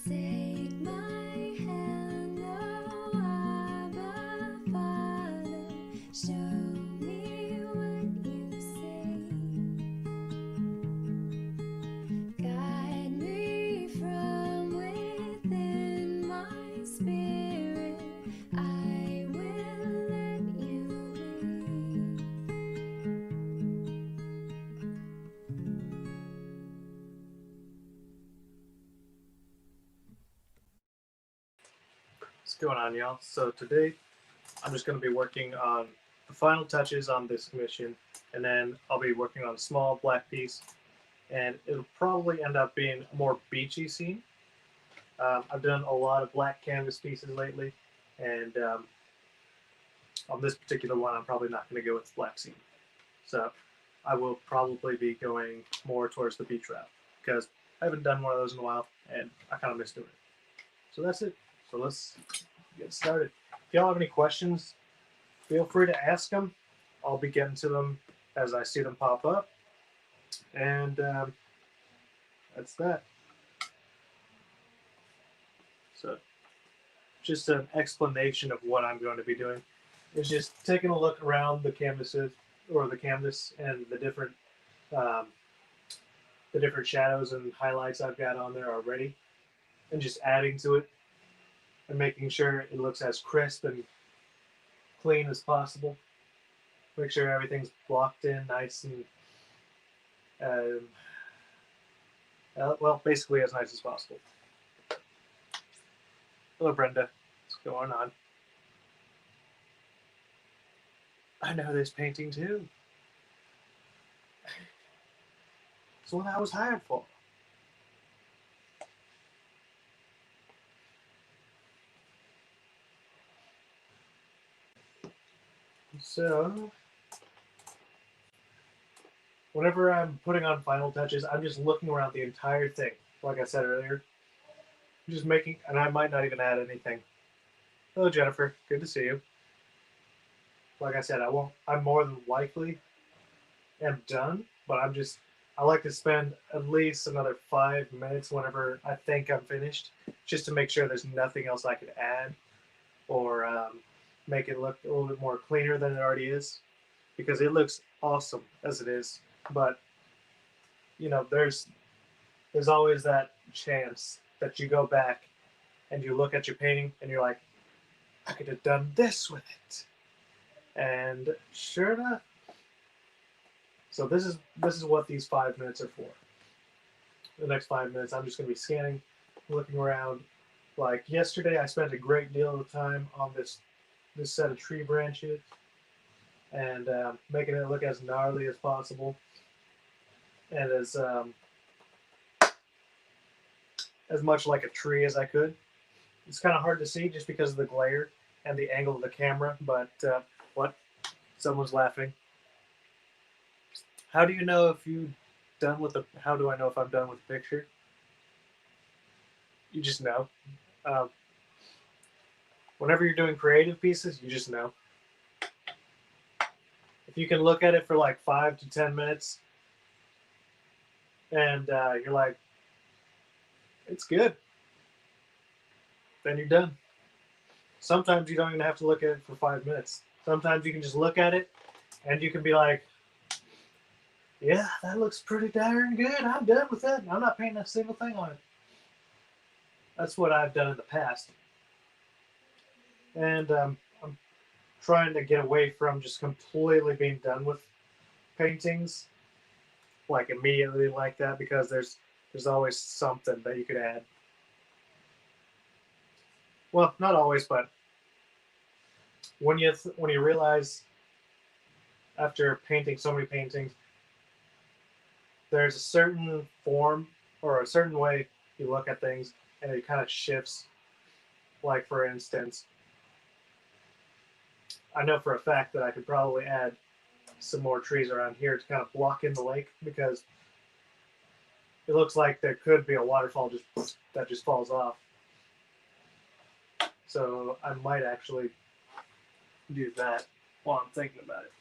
Take my hand, oh Abba Father, show me what you say. Guide me from within my spirit, I will let you lead. What's going on, y'all? So today I'm just going to be working on the final touches on this commission, and then I'll be working on a small black piece, and it'll probably end up being a more beachy scene. I've done a lot of black canvas pieces lately, and on this particular one, I'm probably not going to go with black scene. So I will probably be going more towards the beach route because I haven't done one of those in a while, and I kind of miss doing it. So that's it. So let's get started. If y'all have any questions, feel free to ask them. I'll be getting to them as I see them pop up. And that's that. So, just an explanation of what I'm going to be doing is just taking a look around the canvases or the canvas and um, the different shadows and highlights I've got on there already, and just adding to it and making sure it looks as crisp and clean as possible. Make sure everything's blocked in nice and well, basically as nice as possible. Hello, Brenda. What's going on? I know this painting too. It's the one I was hired for. So, whenever I'm putting on final touches, I'm just looking around the entire thing. Like I said earlier, I'm just making, and I might not even add anything. Hello, Jennifer. Good to see you. Like I said, I won't. I'm more than likely am done, but I like to spend at least another 5 minutes whenever I think I'm finished, just to make sure there's nothing else I could add or make it look a little bit more cleaner than it already is, because it looks awesome as it is. But there's always that chance that you go back and you look at your painting and you're like, I could have done this with it. And sure enough, so this is what these 5 minutes are for. The next 5 minutes, I'm just going to be scanning, looking around. Like yesterday, I spent a great deal of time on this set of tree branches and making it look as gnarly as possible and as much like a tree as I could. It's kind of hard to see just because of the glare and the angle of the camera, but what? Someone's laughing. How do you know if you done with the? How do I know if I'm done with the picture? You just know. Um, Whenever you're doing creative pieces, you just know. If you can look at it for like 5 to 10 minutes, and you're like, it's good, then you're done. Sometimes you don't even have to look at it for 5 minutes. Sometimes you can just look at it, and you can be like, yeah, that looks pretty darn good. I'm done with that. I'm not painting a single thing on it. That's what I've done in the past. And I'm trying to get away from just completely being done with paintings like immediately like that, because there's always something that you could add. Well, not always, but when you realize after painting so many paintings, there's a certain form or a certain way you look at things, and it kind of shifts. Like for instance, I know for a fact that I could probably add some more trees around here to kind of block in the lake, because it looks like there could be a waterfall that just falls off. So I might actually do that while I'm thinking about it.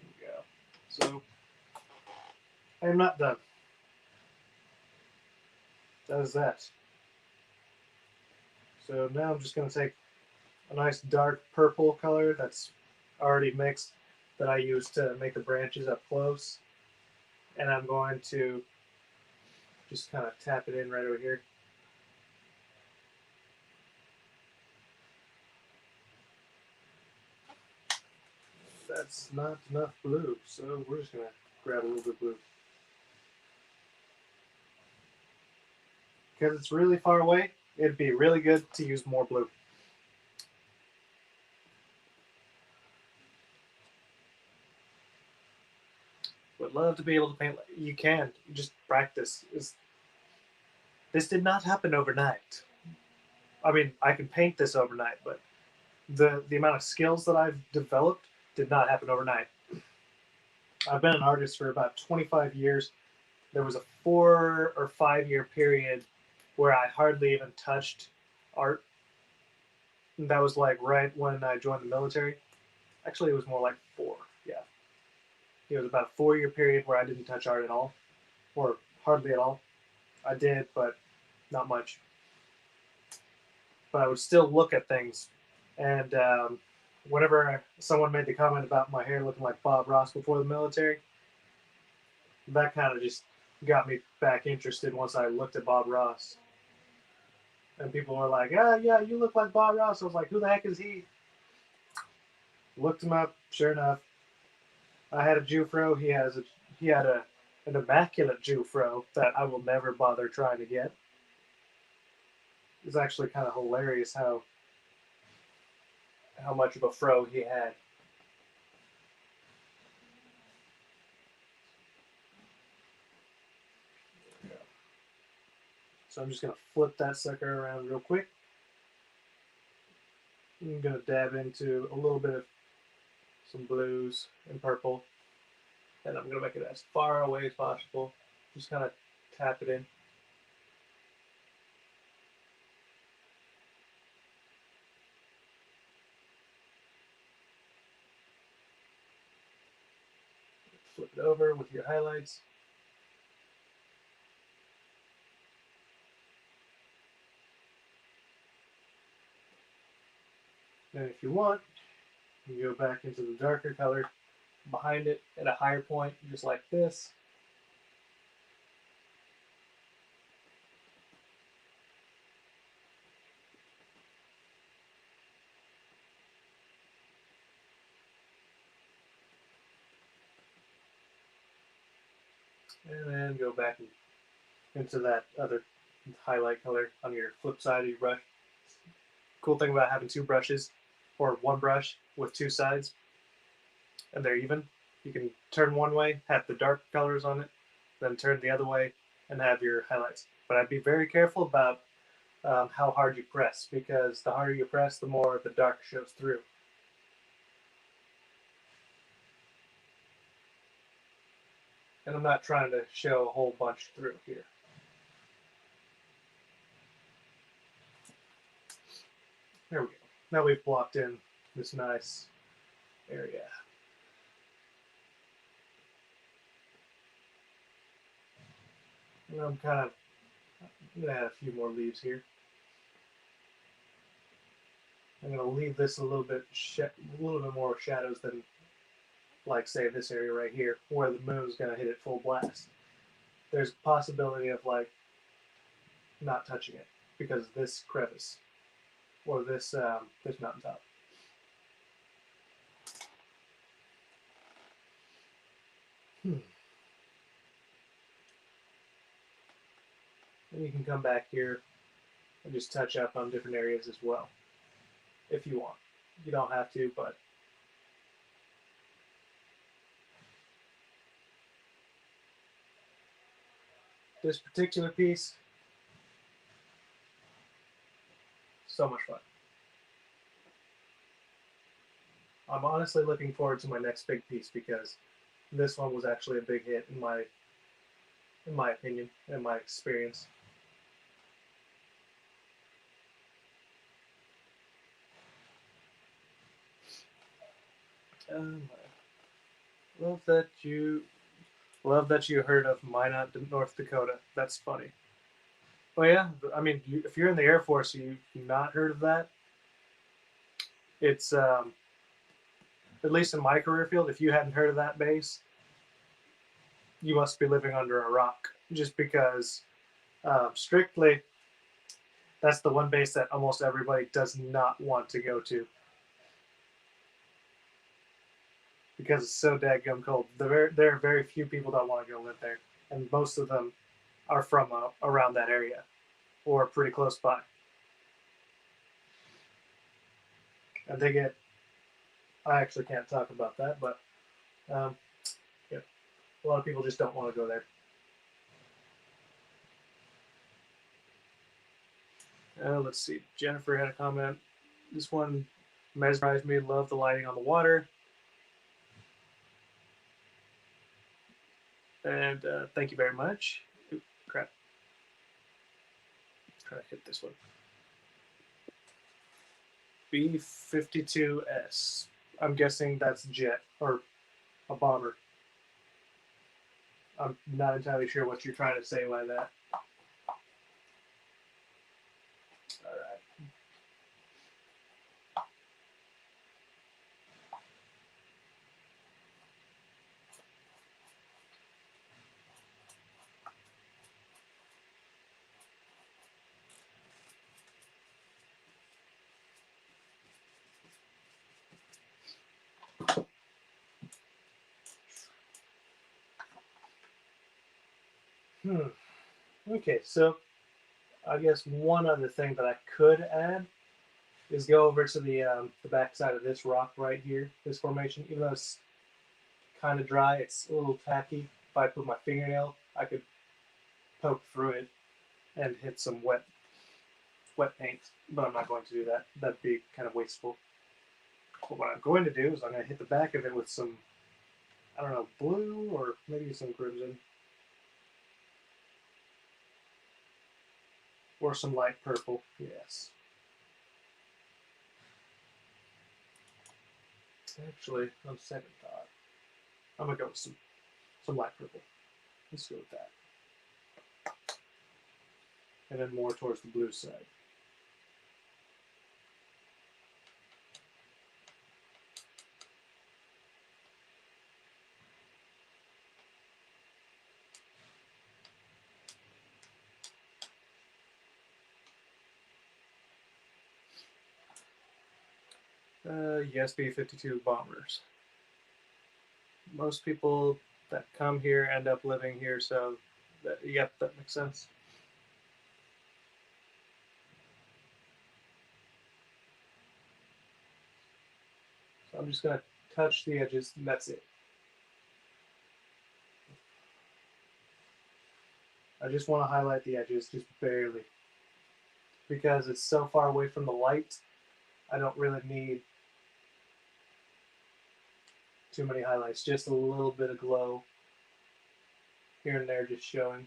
There we go. So I am not done. that is that. So now I'm just going to take a nice dark purple color that's already mixed that I use to make the branches up close. And I'm going to just kind of tap it in right over here. That's not enough blue, so we're just going to grab a little bit of blue. Because it's really far away, it'd be really good to use more blue. Would love to be able to paint. You can. You just practice. This did not happen overnight. I mean, I can paint this overnight, but the amount of skills that I've developed did not happen overnight. I've been an artist for about 25 years. There was a 4 or 5 year period where I hardly even touched art. That was like right when I joined the military. Actually, it was more like 4. Yeah. It was about a 4 year period where I didn't touch art at all, or hardly at all. I did, but not much. But I would still look at things. And whenever someone made the comment about my hair looking like Bob Ross before the military, that kind of just got me back interested once I looked at Bob Ross. And people were like, "Ah, yeah, you look like Bob Ross." I was like, "Who the heck is he?" Looked him up. Sure enough, I had a Jufro. He had an immaculate Jufro that I will never bother trying to get. It's actually kind of hilarious how much of a fro he had. So I'm just gonna flip that sucker around real quick. I'm gonna dab into a little bit of some blues and purple, and I'm gonna make it as far away as possible. Just kind of tap it in. Flip it over with your highlights. And if you want, you go back into the darker color behind it at a higher point, just like this. And then go back into that other highlight color on your flip side of your brush. Cool thing about having 2 brushes, or 1 brush with 2 sides, and they're even. You can turn one way, have the dark colors on it, then turn the other way and have your highlights. But I'd be very careful about how hard you press, because the harder you press, the more the dark shows through. And I'm not trying to show a whole bunch through here. There we go. Now we've blocked in this nice area. And I'm going to add a few more leaves here. I'm going to leave this a little bit more shadows than, like, say, this area right here, where the moon's going to hit it full blast. There's a possibility of, like, not touching it because of this crevice or this mountaintop. And you can come back here and just touch up on different areas as well, if you want. You don't have to, but this particular piece, so much fun. I'm honestly looking forward to my next big piece because this one was actually a big hit in my opinion, in my experience. Love that you heard of Minot, North Dakota. That's funny. Well, yeah. I mean, if you're in the Air Force, you've not heard of that. It's at least in my career field. If you hadn't heard of that base, you must be living under a rock. Just because strictly, that's the one base that almost everybody does not want to go to because it's so dadgum cold. There are very few people that want to go live there, and most of them are from around that area or pretty close by. And they get, I actually can't talk about that, but um, yeah, a lot of people just don't want to go there. Let's see. Jennifer had a comment. This one mesmerized me. Love the lighting on the water. And thank you very much. Oop, crap. Try to hit this one. B-52S. I'm guessing that's jet or a bomber. I'm not entirely sure what you're trying to say by that. All right. Okay, so I guess one other thing that I could add is go over to the back side of this rock right here, this formation. Even though it's kind of dry, it's a little tacky. If I put my fingernail, I could poke through it and hit some wet paint, but I'm not going to do that. That'd be kind of wasteful. But what I'm going to do is I'm going to hit the back of it with some, I don't know, blue or maybe some crimson. Or some light purple, yes. Actually, on second thought, I'm going to go with some light purple. Let's go with that. And then more towards the blue side. Yes, B-52 bombers. Most people that come here end up living here, so yep, that makes sense. So I'm just going to touch the edges, and that's it. I just want to highlight the edges, just barely. Because it's so far away from the light, I don't really need too many highlights. Just a little bit of glow here and there just showing.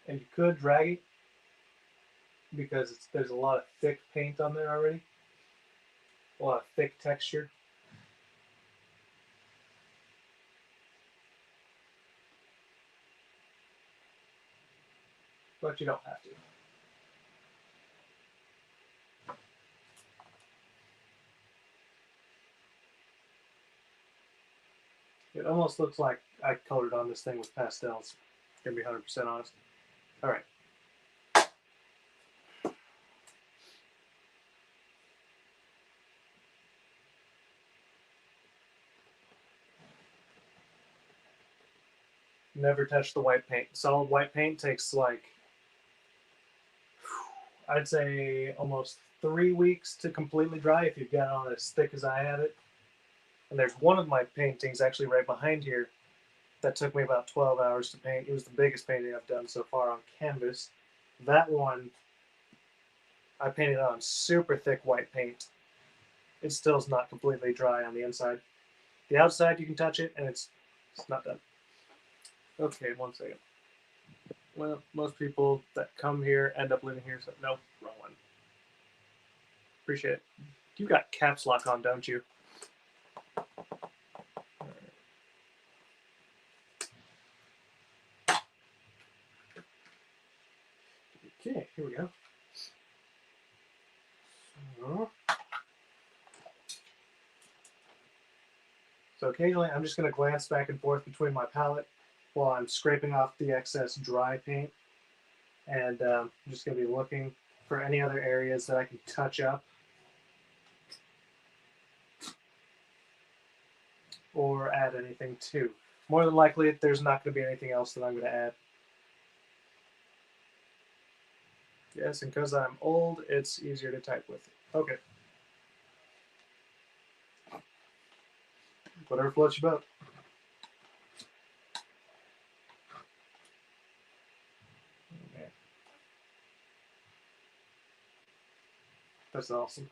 And you could drag it because there's a lot of thick paint on there already. A lot of thick texture. But you don't have to. It almost looks like I colored on this thing with pastels. Gonna be 100% honest. All right. Never touch the white paint. Solid white paint takes like, I'd say almost 3 weeks to completely dry if you've got it on as thick as I have it. And there's one of my paintings actually right behind here that took me about 12 hours to paint. It was the biggest painting I've done so far on canvas. That one, I painted on super thick white paint. It still is not completely dry on the inside. The outside, you can touch it, and it's not done. Okay, 1 second. Well, most people that come here end up living here, so no, wrong one. Appreciate it. You got caps lock on, don't you? Okay, here we go. So occasionally I'm just going to glance back and forth between my palette while I'm scraping off the excess dry paint. And I'm just going to be looking for any other areas that I can touch up or add anything to. More than likely, there's not going to be anything else that I'm going to add. Yes, and because I'm old, it's easier to type with. Okay. Whatever floats your boat. Okay. That's awesome.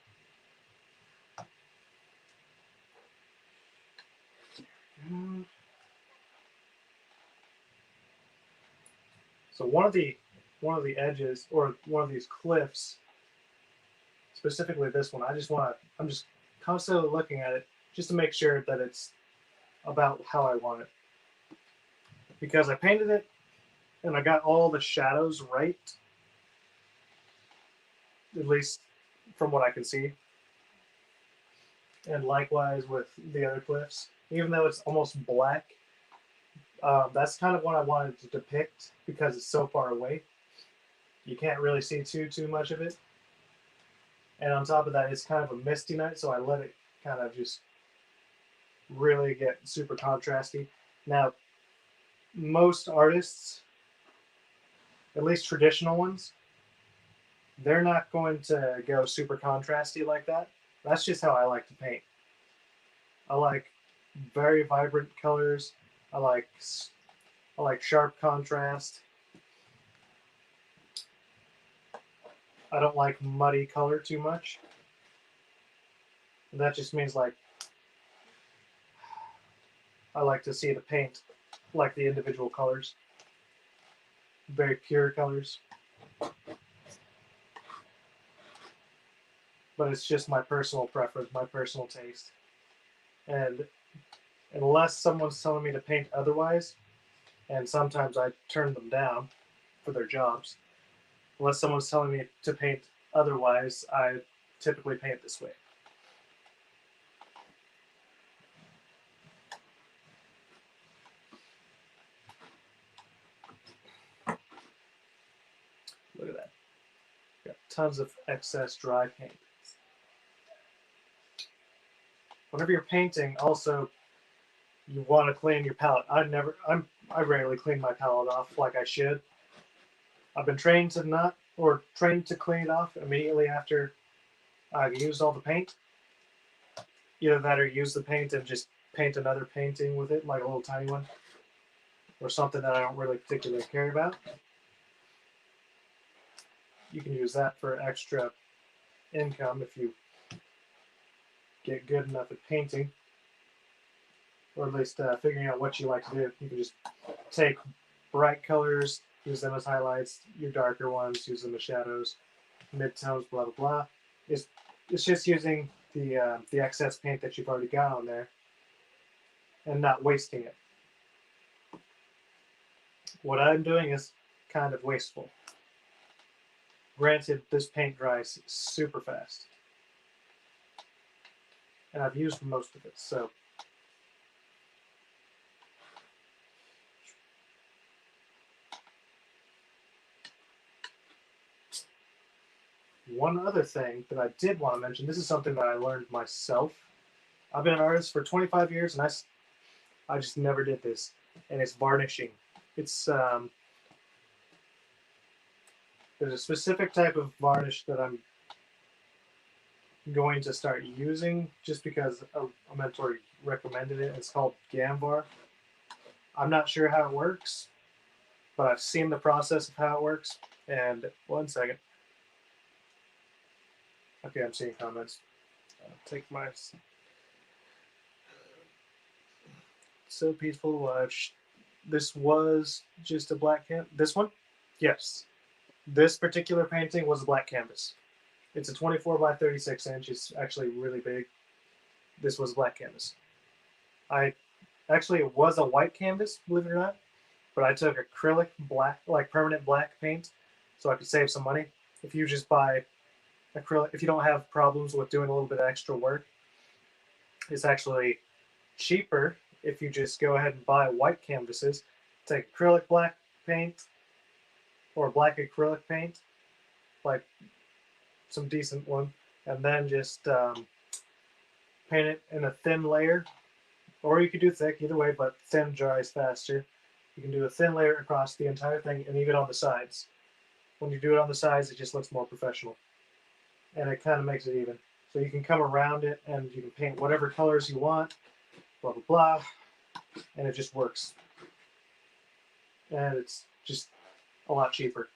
So one of the edges or one of these cliffs, specifically this one, I'm just constantly looking at it just to make sure that it's about how I want it. Because I painted it and I got all the shadows right, at least from what I can see. And likewise with the other cliffs, even though it's almost black, that's kind of what I wanted to depict because it's so far away. You can't really see too much of it. And on top of that, it's kind of a misty night, so I let it kind of just really get super contrasty. Now, most artists, at least traditional ones, they're not going to go super contrasty like that. That's just how I like to paint. I like very vibrant colors. I like sharp contrast. I don't like muddy color too much. And that just means like I like to see the paint like the individual colors. Very pure colors. But it's just my personal preference, my personal taste. And unless someone's telling me to paint otherwise, and sometimes I turn them down for their jobs, unless someone's telling me to paint otherwise, I typically paint this way. Look at that. Got tons of excess dry paint. Whenever you're painting, also, you want to clean your palette. I rarely clean my palette off like I should. I've been trained to clean it off immediately after I've used all the paint. Either that or use the paint and just paint another painting with it, like a little tiny one, or something that I don't really particularly care about. You can use that for extra income if you get good enough at painting, or at least figuring out what you like to do. You can just take bright colors, use them as highlights, your darker ones, use them as shadows, midtones, blah, blah, blah. It's just using the excess paint that you've already got on there and not wasting it. What I'm doing is kind of wasteful. Granted, this paint dries super fast. And I've used most of it, so. One other thing that I did want to mention, this is something that I learned myself. I've been an artist for 25 years, and I just never did this, and it's varnishing. It's there's a specific type of varnish that I'm going to start using just because a mentor recommended it. It's called Gamvar. I'm not sure how it works, but I've seen the process of how it works. And 1 second. Okay, I'm seeing comments. I'll take my. So peaceful to watch. This was just a black canvas. This one? Yes. This particular painting was a black canvas. It's a 24 by 36 inch. It's actually really big. This was black canvas. It was a white canvas, believe it or not, but I took acrylic black, like permanent black paint, so I could save some money. If you just buy acrylic, if you don't have problems with doing a little bit of extra work, it's actually cheaper if you just go ahead and buy white canvases. Take acrylic black paint or black acrylic paint, like some decent one, and then just paint it in a thin layer. Or you could do thick, either way, but thin dries faster. You can do a thin layer across the entire thing and even on the sides. When you do it on the sides, it just looks more professional. And it kind of makes it even. So you can come around it and you can paint whatever colors you want, blah, blah, blah. And it just works. And it's just a lot cheaper.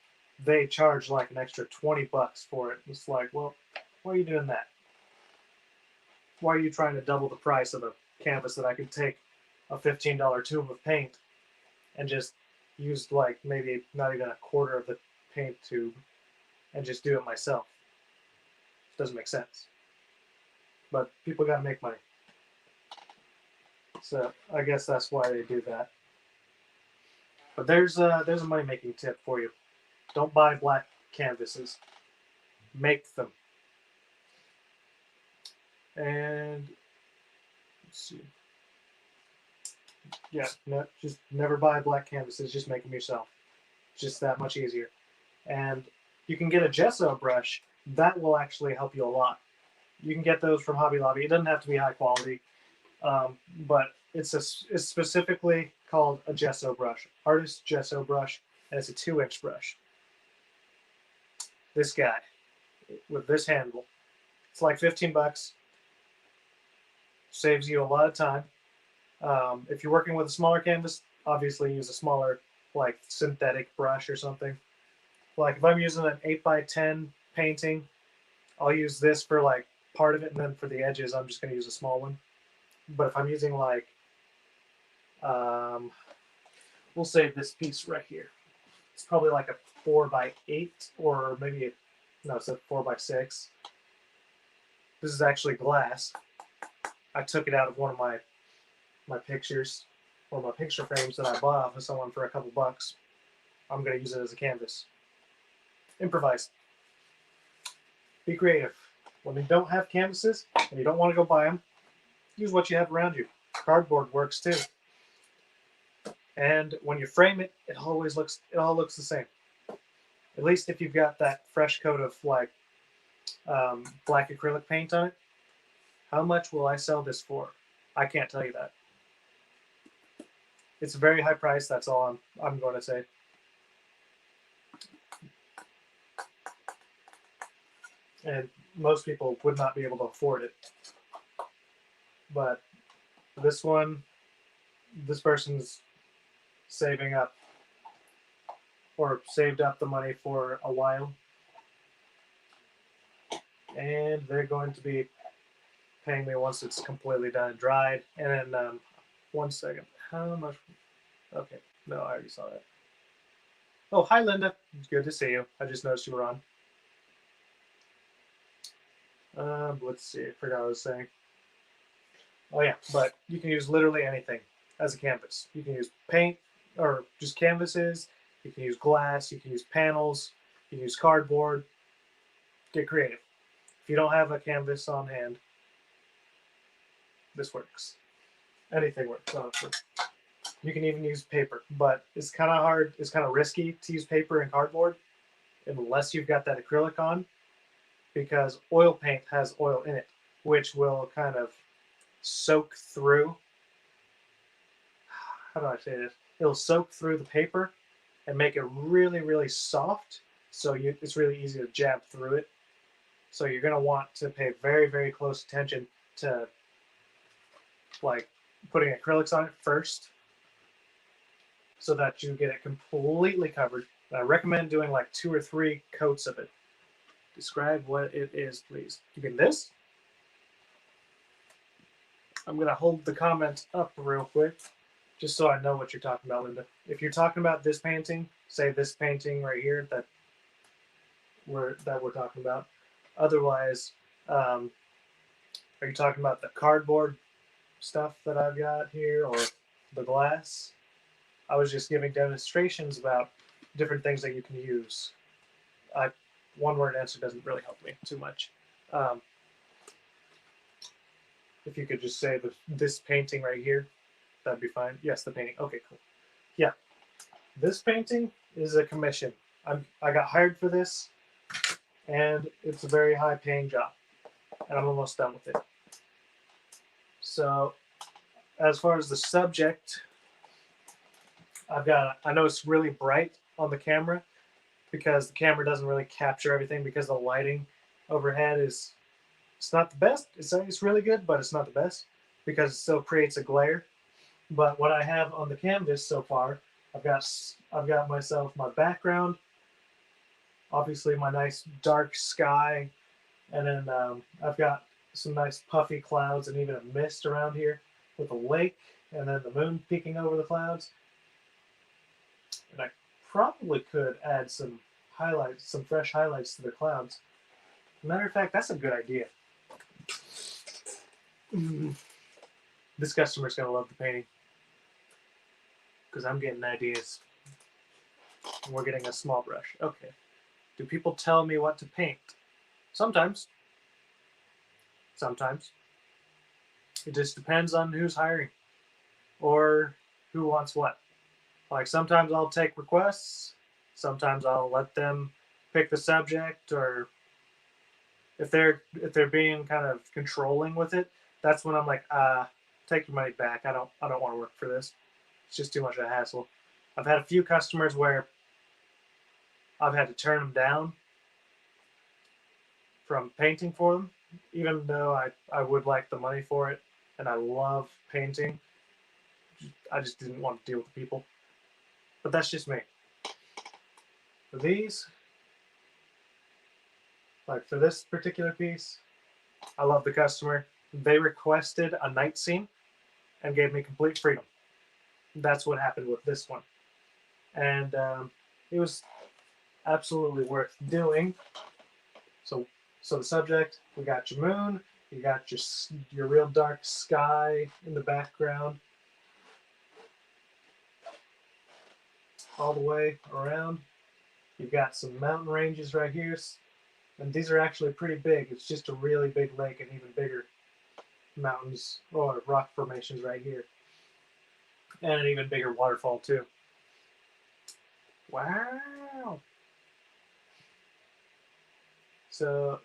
They charge like an extra $20 for it. It's like, well, why are you doing that? Why are you trying to double the price of a canvas that I could take a $15 tube of paint and just use like maybe not even a quarter of the paint tube and just do it myself? Doesn't make sense. But people got to make money. So I guess that's why they do that. But there's a money-making tip for you. Don't buy black canvases. Make them. And let's see. Yeah, no, just never buy black canvases. Just make them yourself. It's just that much easier. And you can get a gesso brush. That will actually help you a lot. You can get those from Hobby Lobby. It doesn't have to be high quality, but it's specifically called a gesso brush, artist gesso brush, and it's a 2-inch brush. This guy with this handle, it's like $15. Saves you a lot of time. If you're working with a smaller canvas, obviously use a smaller, like synthetic brush or something. Like if I'm using an 8x10 painting, I'll use this for like part of it, and then for the edges, I'm just going to use a small one. But if I'm using like, we'll say this piece right here. It's probably like a 4x8 or maybe, no, it's a 4x6. This is actually glass. I took it out of one of my pictures or my picture frames that I bought off of someone for a couple bucks. I'm going to use it as a canvas. Improvise. Be creative. When you don't have canvases and you don't want to go buy them, use what you have around you. Cardboard works too. And when you frame it, it all looks the same. At least if you've got that fresh coat of like black acrylic paint on it. How much will I sell this for? I can't tell you that. It's a very high price. That's all I'm going to say. And most people would not be able to afford it. But this one, this person's saving up or saved up the money for a while. And they're going to be paying me once it's completely done and dried. And then, 1 second. How much? Okay. No, I already saw that. Oh, hi, Linda. It's good to see you. I just noticed you were on. Let's see. I forgot what I was saying. Oh, yeah. But you can use literally anything as a canvas. You can use paint or just canvases. You can use glass. You can use panels. You can use cardboard. Get creative. If you don't have a canvas on hand, this works. Anything works, honestly. You can even use paper, but it's kind of hard. It's kind of risky to use paper and cardboard unless you've got that acrylic on, because oil paint has oil in it, which will kind of soak through. How do I say this? It'll soak through the paper and make it really, really soft. So it's really easy to jab through it. So you're going to want to pay very, very close attention to like putting acrylics on it first so that you get it completely covered. And I recommend doing like 2 or 3 coats of it. Describe what it is, please. You mean this? I'm going to hold the comment up real quick just so I know what you're talking about, Linda. If you're talking about this painting, say this painting right here that we're talking about. Otherwise, are you talking about the cardboard stuff that I've got here or the glass? I was just giving demonstrations about different things that you can use. one word answer doesn't really help me too much. If you could just say this painting right here, that'd be fine. Yes, the painting. Okay, cool. Yeah, this painting is a commission. I got hired for this, and it's a very high paying job, and I'm almost done with it. So, as far as the subject, I know it's really bright on the camera because the camera doesn't really capture everything because the lighting overhead it's not the best. It's really good, but it's not the best because it still creates a glare. But what I have on the canvas so far, I've got myself my background, obviously my nice dark sky, and then I've got some nice puffy clouds and even a mist around here with a lake, and then the moon peeking over the clouds. And I probably could add some highlights, some fresh highlights to the clouds. Matter of fact, that's a good idea. This customer's gonna love the painting because I'm getting ideas. We're getting a small brush. Okay. Do people tell me what to paint? Sometimes. Sometimes. It just depends on who's hiring or who wants what. Like sometimes I'll take requests. Sometimes I'll let them pick the subject, or if they're being kind of controlling with it, that's when I'm like, take your money back. I don't want to work for this. It's just too much of a hassle. I've had a few customers where I've had to turn them down from painting for them, even though I would like the money for it and I love painting. I just didn't want to deal with the people. But that's just me. For these, like for this particular piece, I love the customer. They requested a night scene and gave me complete freedom. That's what happened with this one. And it was absolutely worth doing. So the subject, we got your moon, you got your real dark sky in the background, all the way around. You've got some mountain ranges right here, and these are actually pretty big. It's just a really big lake and even bigger mountains or rock formations right here, and an even bigger waterfall too. Wow. So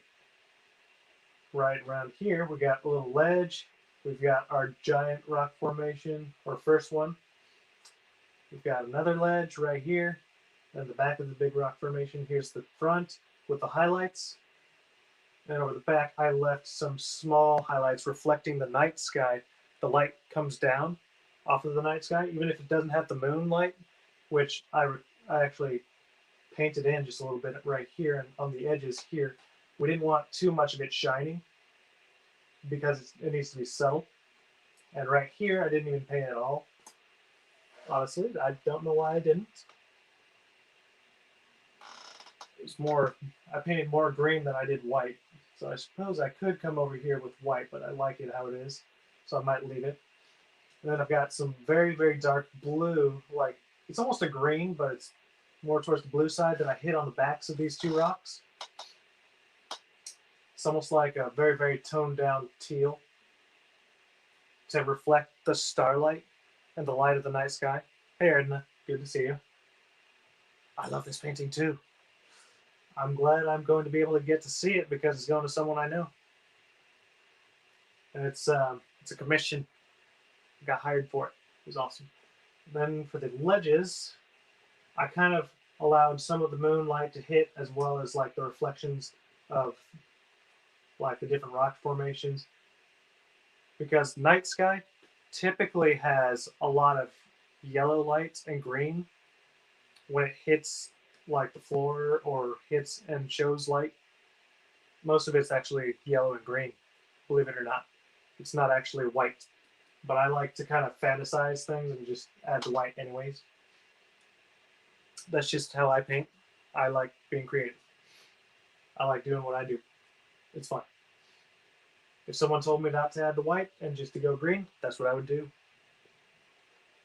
right around here, we got a little ledge. We've got our giant rock formation, or first one. We've got another ledge right here. And the back of the big rock formation. Here's the front with the highlights. And over the back, I left some small highlights reflecting the night sky. The light comes down off of the night sky, even if it doesn't have the moonlight, which I actually painted in just a little bit right here and on the edges here. We didn't want too much of it shining because it needs to be subtle. And right here, I didn't even paint at all. Honestly, I don't know why I didn't. It's more, I painted more green than I did white. So I suppose I could come over here with white, but I like it how it is. So I might leave it. And then I've got some very, very dark blue, like it's almost a green, but it's more towards the blue side that I hit on the backs of these two rocks. It's almost like a very, very toned down teal to reflect the starlight and the light of the night sky. Hey, Edna, good to see you. I love this painting too. I'm glad I'm going to be able to get to see it because it's going to someone I know. And it's a commission. I got hired for it. It was awesome. Then for the ledges, I kind of allowed some of the moonlight to hit as well as like the reflections of like the different rock formations. Because night sky typically has a lot of yellow lights and green when it hits like the floor or hits and shows light. Most of it's actually yellow and green, believe it or not. It's not actually white, but I like to kind of fantasize things and just add the white anyways. That's just how I paint. I like being creative. I like doing what I do. It's fun. If someone told me not to add the white and just to go green, that's what I would do.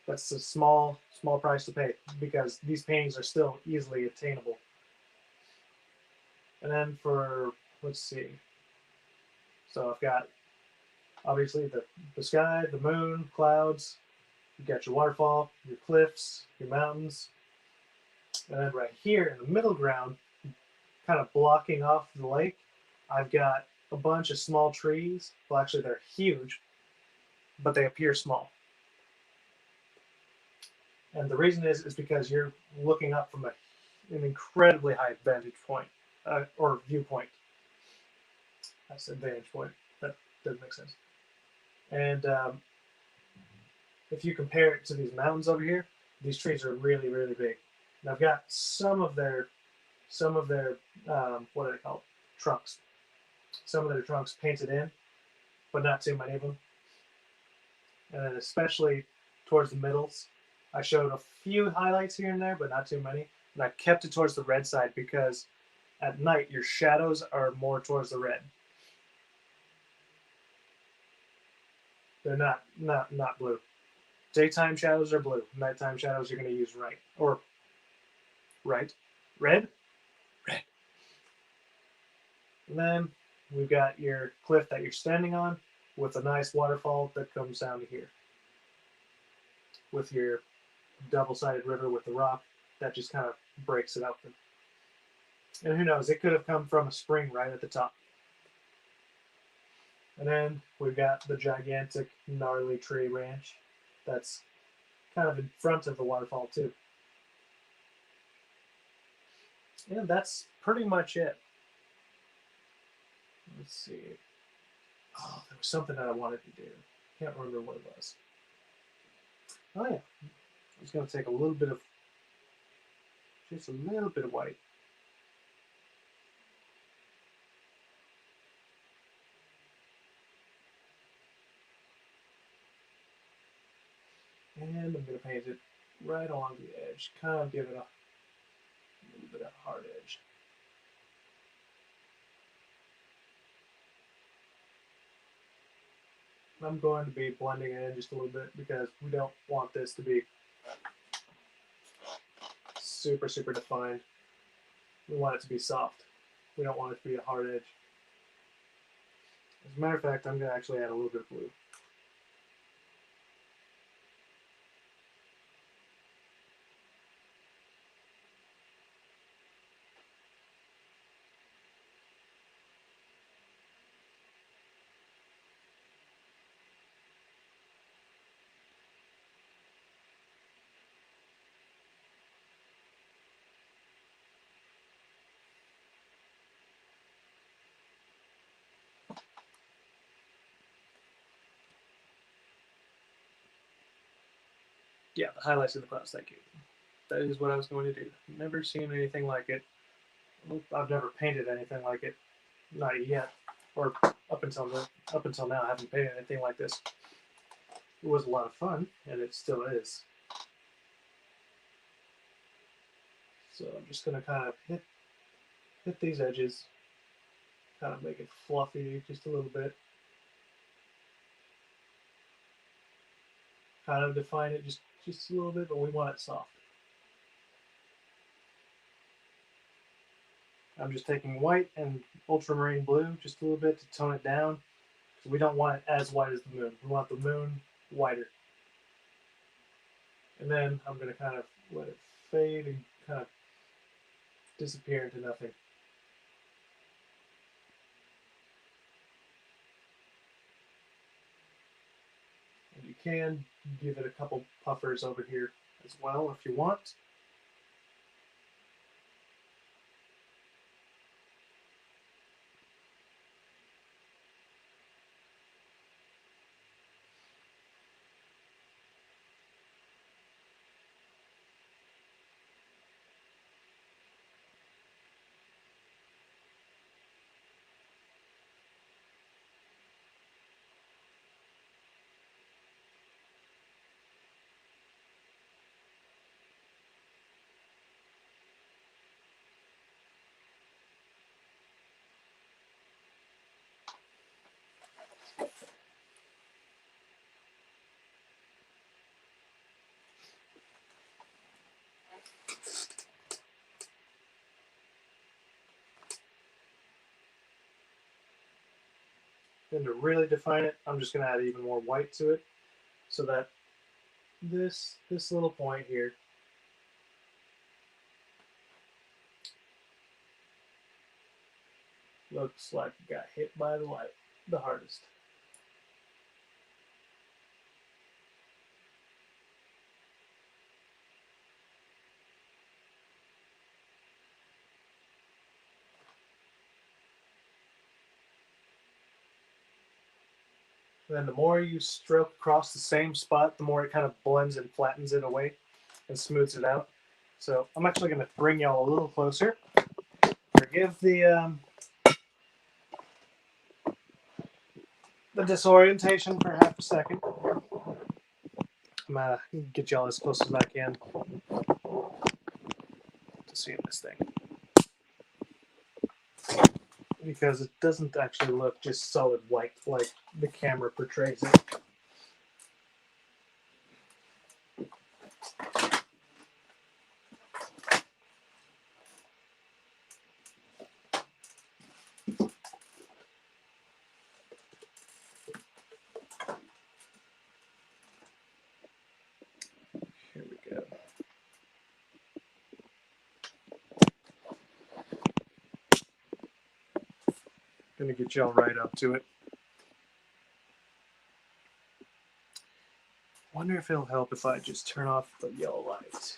That's a small price to pay because these paintings are still easily attainable. And then for, let's see. So I've got obviously the sky, the moon, clouds. You got your waterfall, your cliffs, your mountains. And then right here in the middle ground, kind of blocking off the lake, I've got a bunch of small trees. Well, actually, they're huge, but they appear small. And the reason is because you're looking up from an incredibly high vantage point or viewpoint. I said vantage point. That doesn't make sense. And if you compare it to these mountains over here, these trees are really, really big. And I've got some of their what do they call it? Trunks. Some of their trunks painted in, but not too many of them. And then especially towards the middles, I showed a few highlights here and there, but not too many. And I kept it towards the red side because at night your shadows are more towards the red. They're not blue. Daytime shadows are blue. Nighttime shadows you're going to use right or right, red, red. And then we've got your cliff that you're standing on with a nice waterfall that comes down to here. With your double-sided river with the rock that just kind of breaks it open. And who knows, it could have come from a spring right at the top. And then we've got the gigantic gnarly tree ranch that's kind of in front of the waterfall too. And that's pretty much it. Let's see. Oh, there was something that I wanted to do. Can't remember what it was. Oh yeah. I was going to take a little bit of, just a little bit of white. And I'm going to paint it right along the edge. Kind of give it a little bit of hard edge. I'm going to be blending it in just a little bit because we don't want this to be super, super defined. We want it to be soft. We don't want it to be a hard edge. As a matter of fact, I'm going to actually add a little bit of blue. Yeah, the highlights of the clouds, thank you. That is what I was going to do. Never seen anything like it. I've never painted anything like it. Not yet. Or up until now, I haven't painted anything like this. It was a lot of fun, and it still is. So I'm just going to kind of hit these edges, kind of make it fluffy just a little bit. Kind of define it just a little bit, but we want it soft. I'm just taking white and ultramarine blue just a little bit to tone it down. We don't want it as white as the moon. We want the moon whiter. And then I'm going to kind of let it fade and kind of disappear into nothing. And you can give it a couple puffers over here as well if you want. Then to really define it, I'm just going to add even more white to it so that this little point here looks like it got hit by the light the hardest. And then the more you stroke across the same spot, the more it kind of blends and flattens it away and smooths it out. So I'm actually going to bring y'all a little closer. Forgive the disorientation for half a second. I'm going to get y'all as close as I can to seeing this thing. Because it doesn't actually look just solid white like the camera portrays it. Here we go. Gonna get y'all right up to it. Wonder if it'll help if I just turn off the yellow light.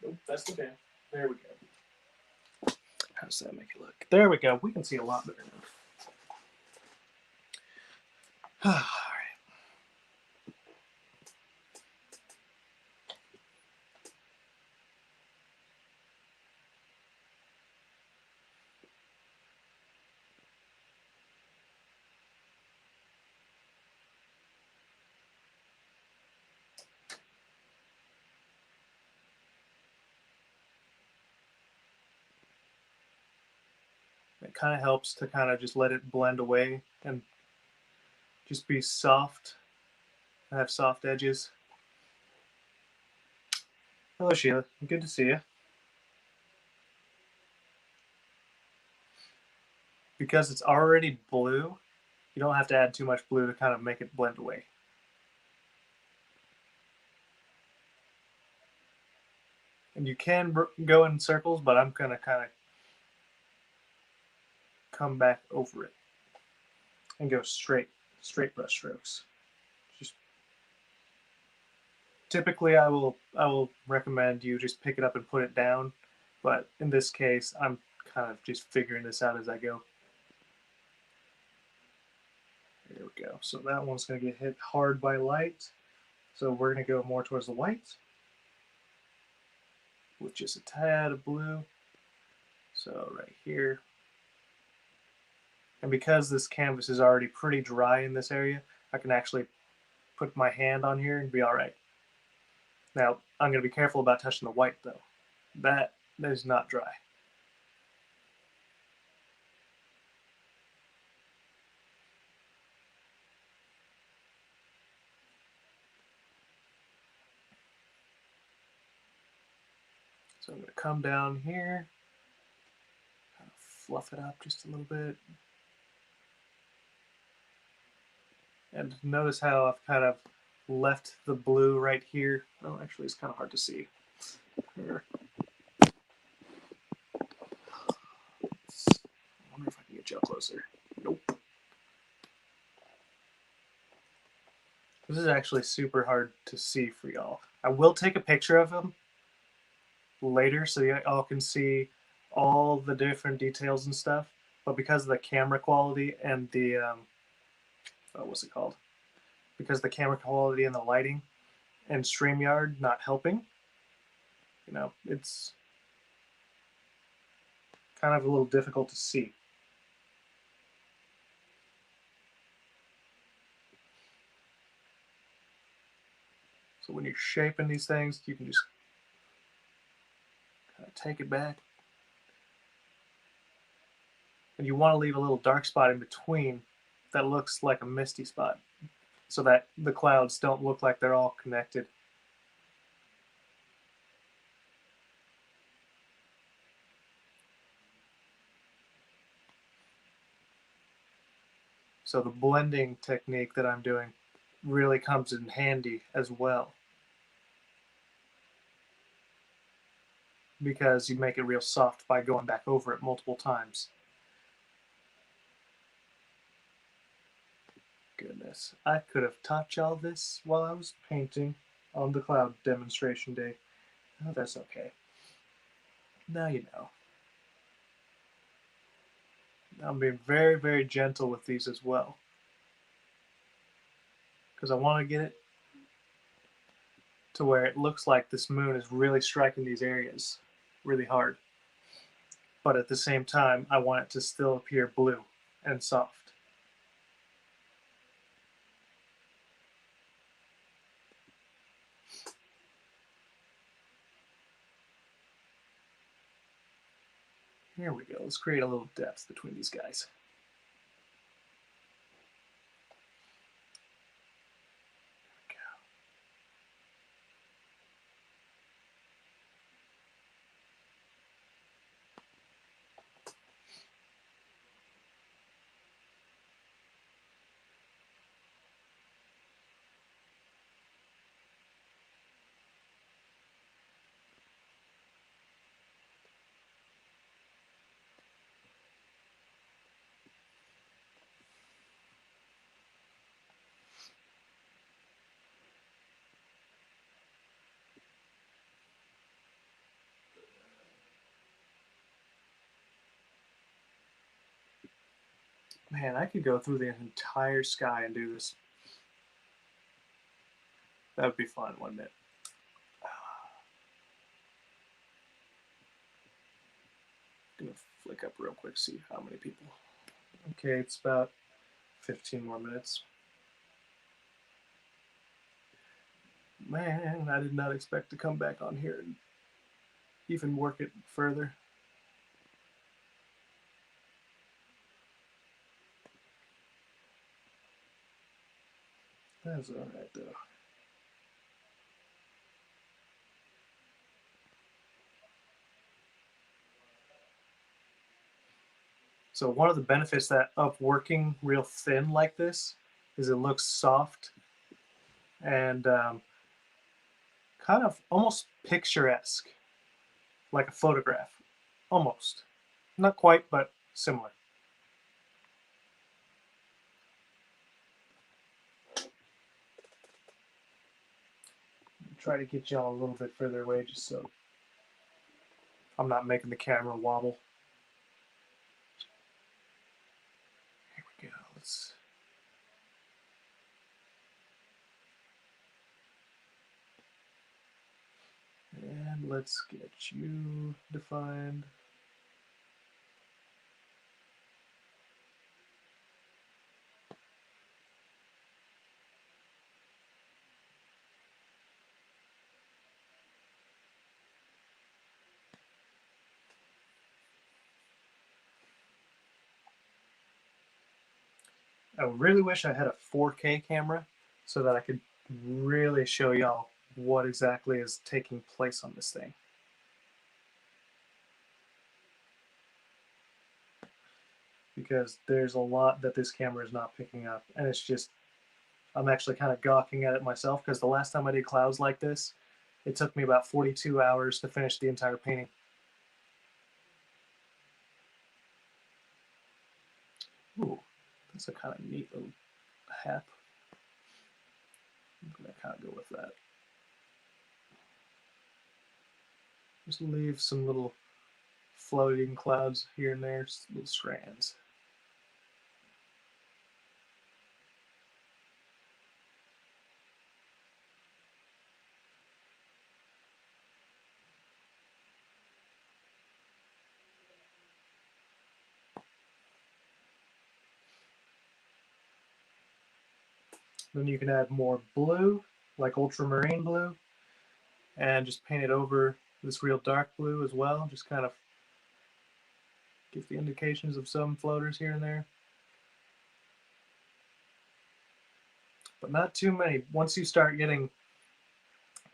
Nope, that's the fan. There we go. How does that make it look? There we go. We can see a lot better now. All right. It kind of helps to kind of just let it blend away and just be soft. Have soft edges. Hello, Sheila. Good to see you. Because it's already blue, you don't have to add too much blue to kind of make it blend away. And you can go in circles, but I'm going to kind of come back over it and go straight brush strokes. Just typically I will recommend you just pick it up and put it down, but in this case I'm kind of just figuring this out as I go. There we go. So that one's going to get hit hard by light. So we're going to go more towards the white with just a tad of blue. So right here. And because this canvas is already pretty dry in this area, I can actually put my hand on here and be all right. Now, I'm going to be careful about touching the white, though. That is not dry. So I'm going to come down here, kind of fluff it up just a little bit. And notice how I've kind of left the blue right here. Oh, actually, it's kind of hard to see. Here. I wonder if I can get you up closer. Nope. This is actually super hard to see for y'all. I will take a picture of them later so y'all can see all the different details and stuff. But because of the camera quality and the what's it called? Because the camera quality and the lighting and StreamYard not helping, you know, it's kind of a little difficult to see. So when you're shaping these things, you can just kind of take it back. And you want to leave a little dark spot in between that looks like a misty spot so that the clouds don't look like they're all connected. So the blending technique that I'm doing really comes in handy as well, because you make it real soft by going back over it multiple times. Goodness, I could have taught y'all this while I was painting on the cloud demonstration day. Oh, that's okay. Now you know. I'm being very, very gentle with these as well, because I want to get it to where it looks like this moon is really striking these areas really hard. But at the same time, I want it to still appear blue and soft. Here we go. Let's create a little depth between these guys. Man, I could go through the entire sky and do this. That would be fun, wouldn't it? I'm gonna flick up real quick, see how many people. Okay, it's about 15 more minutes. Man, I did not expect to come back on here and even work it further. That's alright though. So one of the benefits that of working real thin like this is it looks soft and kind of almost picturesque, like a photograph, almost. Not quite, but similar. Try to get y'all a little bit further away just so I'm not making the camera wobble. Here we go. Let's get you defined. I really wish I had a 4K camera so that I could really show y'all what exactly is taking place on this thing. Because there's a lot that this camera is not picking up, and it's just, I'm actually kind of gawking at it myself, because the last time I did clouds like this, it took me about 42 hours to finish the entire painting. Ooh, that's a kind of neat little hap. I'm gonna kind of go with that. Just leave some little floating clouds here and there, little strands. Then you can add more blue, like ultramarine blue, and just paint it over this real dark blue as well. Just kind of give the indications of some floaters here and there. But not too many. Once you start getting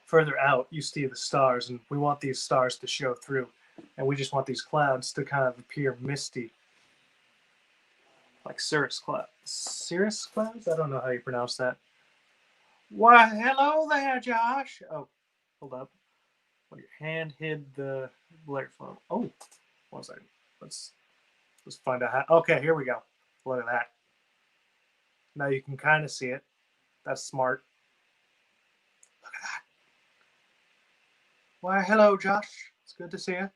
further out, you see the stars, and we want these stars to show through. And we just want these clouds to kind of appear misty. like cirrus clouds. Cirrus clouds? I don't know how you pronounce that. Why, hello there, Josh. Oh, hold up. Well, your hand hid the glare from. Oh, one second. Let's find out how. Okay, here we go. Look at that. Now you can kind of see it. That's smart. Look at that. Why, hello, Josh. It's good to see you.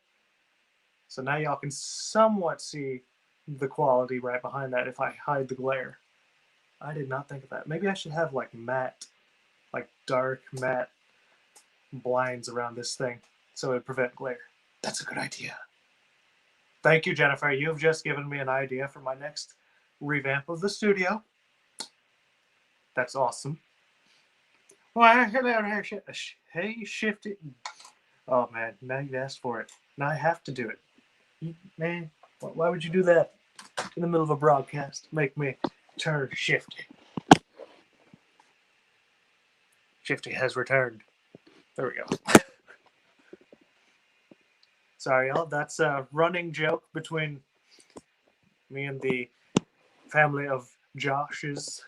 So now y'all can somewhat see the quality right behind that if I hide the glare. I did not think of that. Maybe I should have like matte, like dark matte blinds around this thing so it would prevent glare. That's a good idea. Thank you, Jennifer. You've just given me an idea for my next revamp of the studio. That's awesome. Why, hello there. Hey, Shifty. Oh, man. Now you asked for it. Now I have to do it. Man, why would you do that in the middle of a broadcast? Make me turn Shifty. Shifty has returned. There we go. Sorry, y'all. That's a running joke between me and the family of Josh's.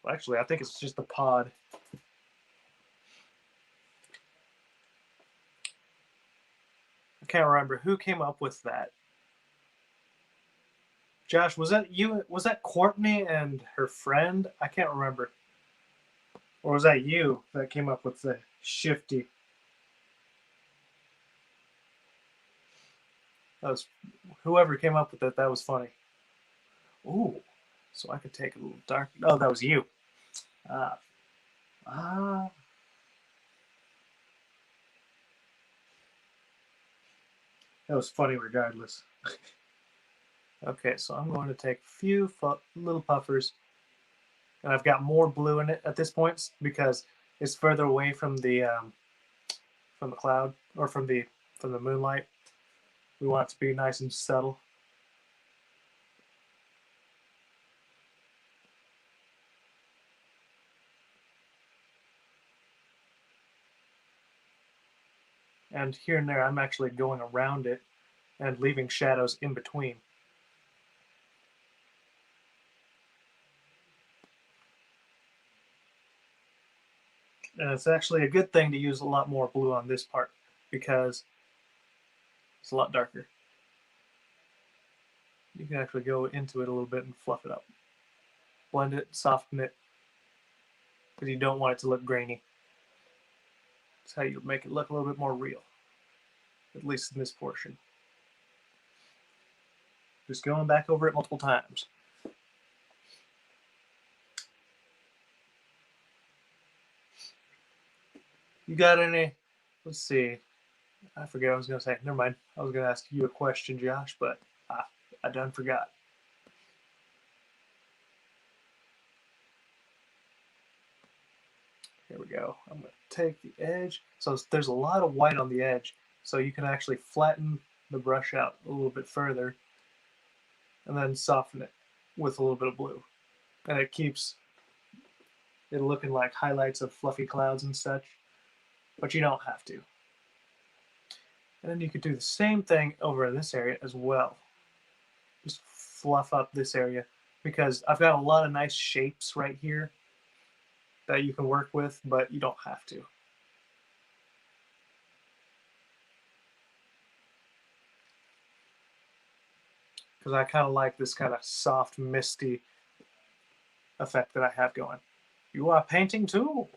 Well, actually, I think it's just the pod. I can't remember who came up with that. Josh, was that you? Was that Courtney and her friend? I can't remember. Or was that you that came up with the Shifty? That was whoever came up with it. That was funny. Ooh, so I could take a little dark. Oh, that was you. That was funny regardless. Okay, so I'm going to take a few little puffers, and I've got more blue in it at this point because it's further away from the cloud or from the moonlight. We want it to be nice and subtle. And here and there, I'm actually going around it and leaving shadows in between. And it's actually a good thing to use a lot more blue on this part because it's a lot darker. You can actually go into it a little bit and fluff it up. Blend it, soften it, because you don't want it to look grainy. That's how you make it look a little bit more real, at least in this portion. Just going back over it multiple times. You got any? Let's see. I forget what I was going to say. Never mind. I was going to ask you a question, Josh, but I done forgot. Here we go. I'm going to take the edge. So there's a lot of white on the edge, so you can actually flatten the brush out a little bit further and then soften it with a little bit of blue. And it keeps it looking like highlights of fluffy clouds and such, but you don't have to. And then you could do the same thing over in this area as well. Just fluff up this area because I've got a lot of nice shapes right here that you can work with, but you don't have to. Because I kind of like this kind of soft, misty effect that I have going. You are painting too,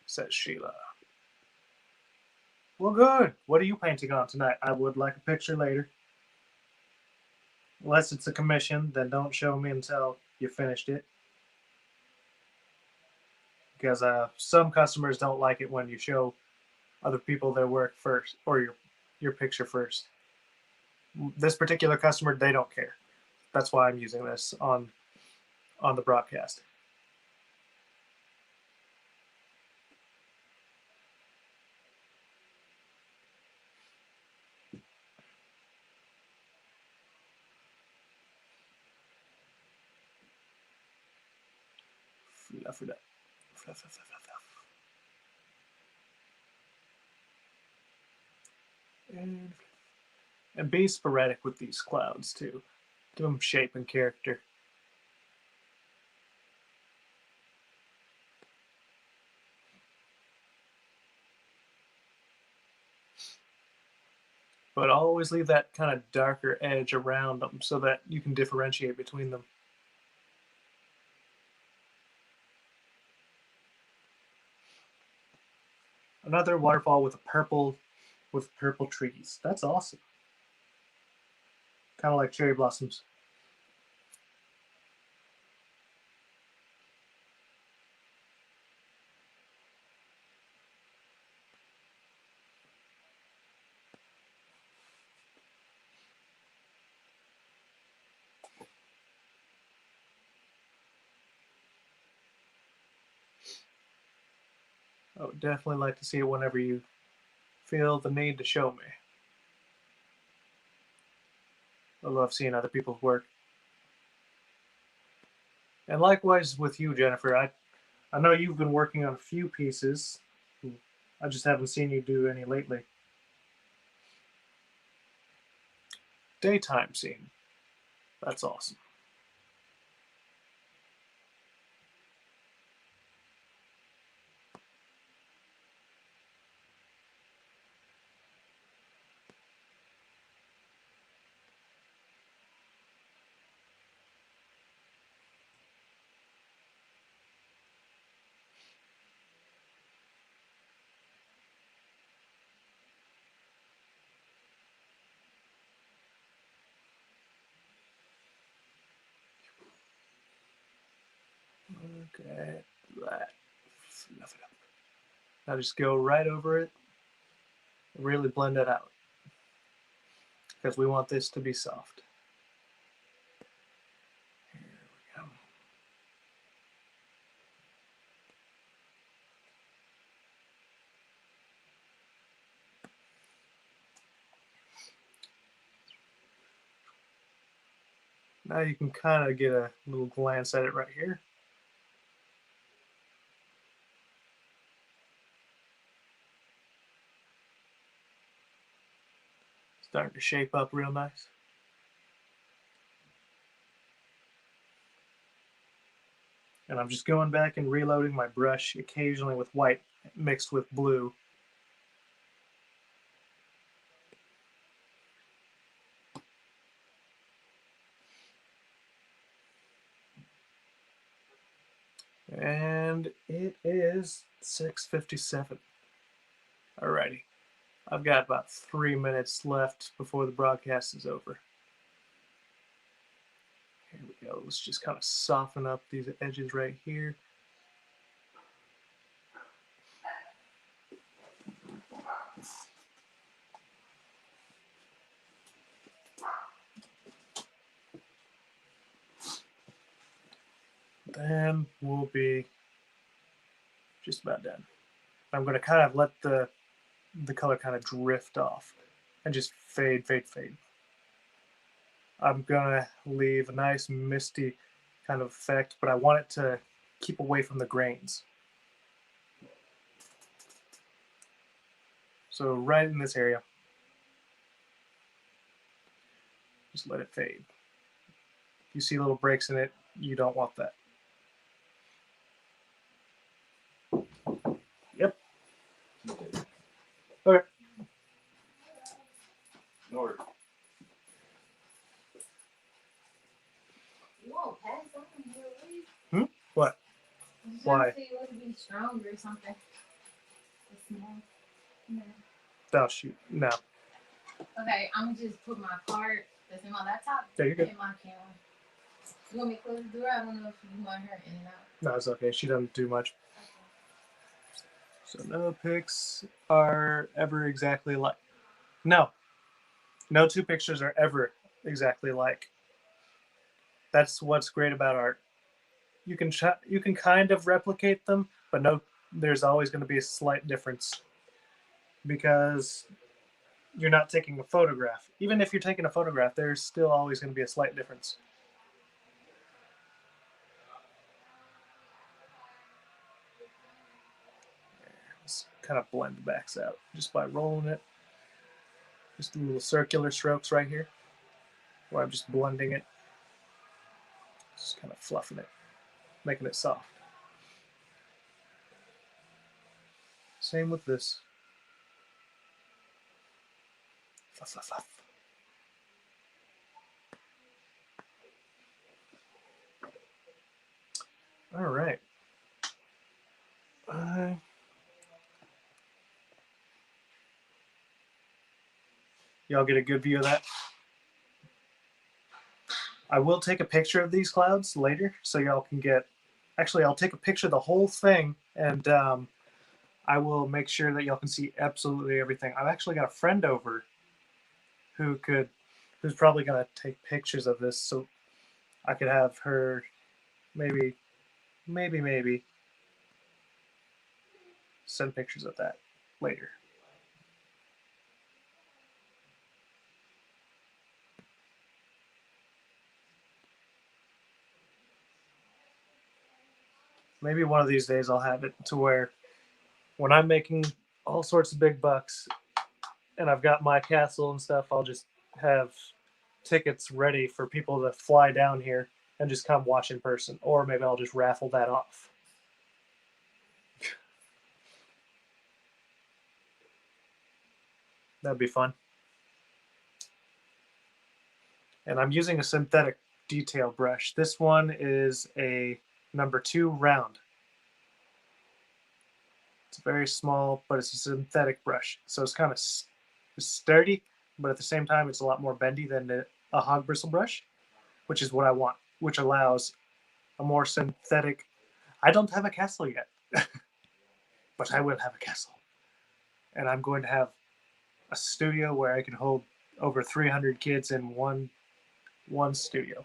says Sheila. Well, good. What are you painting on tonight? I would like a picture later. Unless it's a commission, then don't show me until you finished it. Because some customers don't like it when you show other people their work first or your picture first. This particular customer, they don't care. That's why I'm using this on the broadcast. Fluff it up. Fluff, fluff, fluff, fluff. And be sporadic with these clouds too. Give them shape and character. But always leave that kind of darker edge around them so that you can differentiate between them. Another waterfall with purple trees. That's awesome. Kind of like cherry blossoms. I would definitely like to see it whenever you feel the need to show me. I love seeing other people's work. And likewise with you, Jennifer. I know you've been working on a few pieces. I just haven't seen you do any lately. Daytime scene. That's awesome. Look at that. Fluff it up. Now just go right over it. Really blend it out. Because we want this to be soft. Here we go. Now you can kind of get a little glance at it right here. Starting to shape up real nice. And I'm just going back and reloading my brush occasionally with white mixed with blue. And it is 6:57. Alrighty. I've got about 3 minutes left before the broadcast is over. Here we go. Let's just kind of soften up these edges right here. Then we'll be just about done. I'm going to kind of let the color kind of drift off and just fade, fade, fade. I'm going to leave a nice misty kind of effect, but I want it to keep away from the grains. So right in this area, just let it fade. If you see little breaks in it, you don't want that. Yep. Okay. North. You won't pass on here, What? Why? See what would be stronger or something. It's small. No. Oh, shoot. No. Okay, I'm gonna just put my card that's in my laptop There you go. in my camera. You want me to close the door? I don't know if you want her in and out. No, it's okay. She doesn't do much. So no pics are ever exactly like. No. No two pictures are ever exactly like. That's what's great about art. You can kind of replicate them, but no, there's always going to be a slight difference because you're not taking a photograph. Even if you're taking a photograph, there's still always going to be a slight difference. Let's kind of blend the backs out just by rolling it. Just little circular strokes right here where I'm just blending it. Just kind of fluffing it, making it soft. Same with this. Fluff, fluff, fluff. All right. Y'all get a good view of that? I will take a picture of these clouds later so y'all can get. Actually, I'll take a picture of the whole thing and I will make sure that y'all can see absolutely everything. I've actually got a friend over who's probably going to take pictures of this so I could have her maybe send pictures of that later. Maybe one of these days I'll have it to where when I'm making all sorts of big bucks and I've got my castle and stuff, I'll just have tickets ready for people to fly down here and just come watch in person. Or maybe I'll just raffle that off. That'd be fun. And I'm using a synthetic detail brush. This one is a number 2 round. It's very small, but it's a synthetic brush. So it's kind of sturdy, but at the same time, it's a lot more bendy than a hog bristle brush, which is what I want, which allows a more synthetic. I don't have a castle yet, but I will have a castle. And I'm going to have a studio where I can hold over 300 kids in one studio.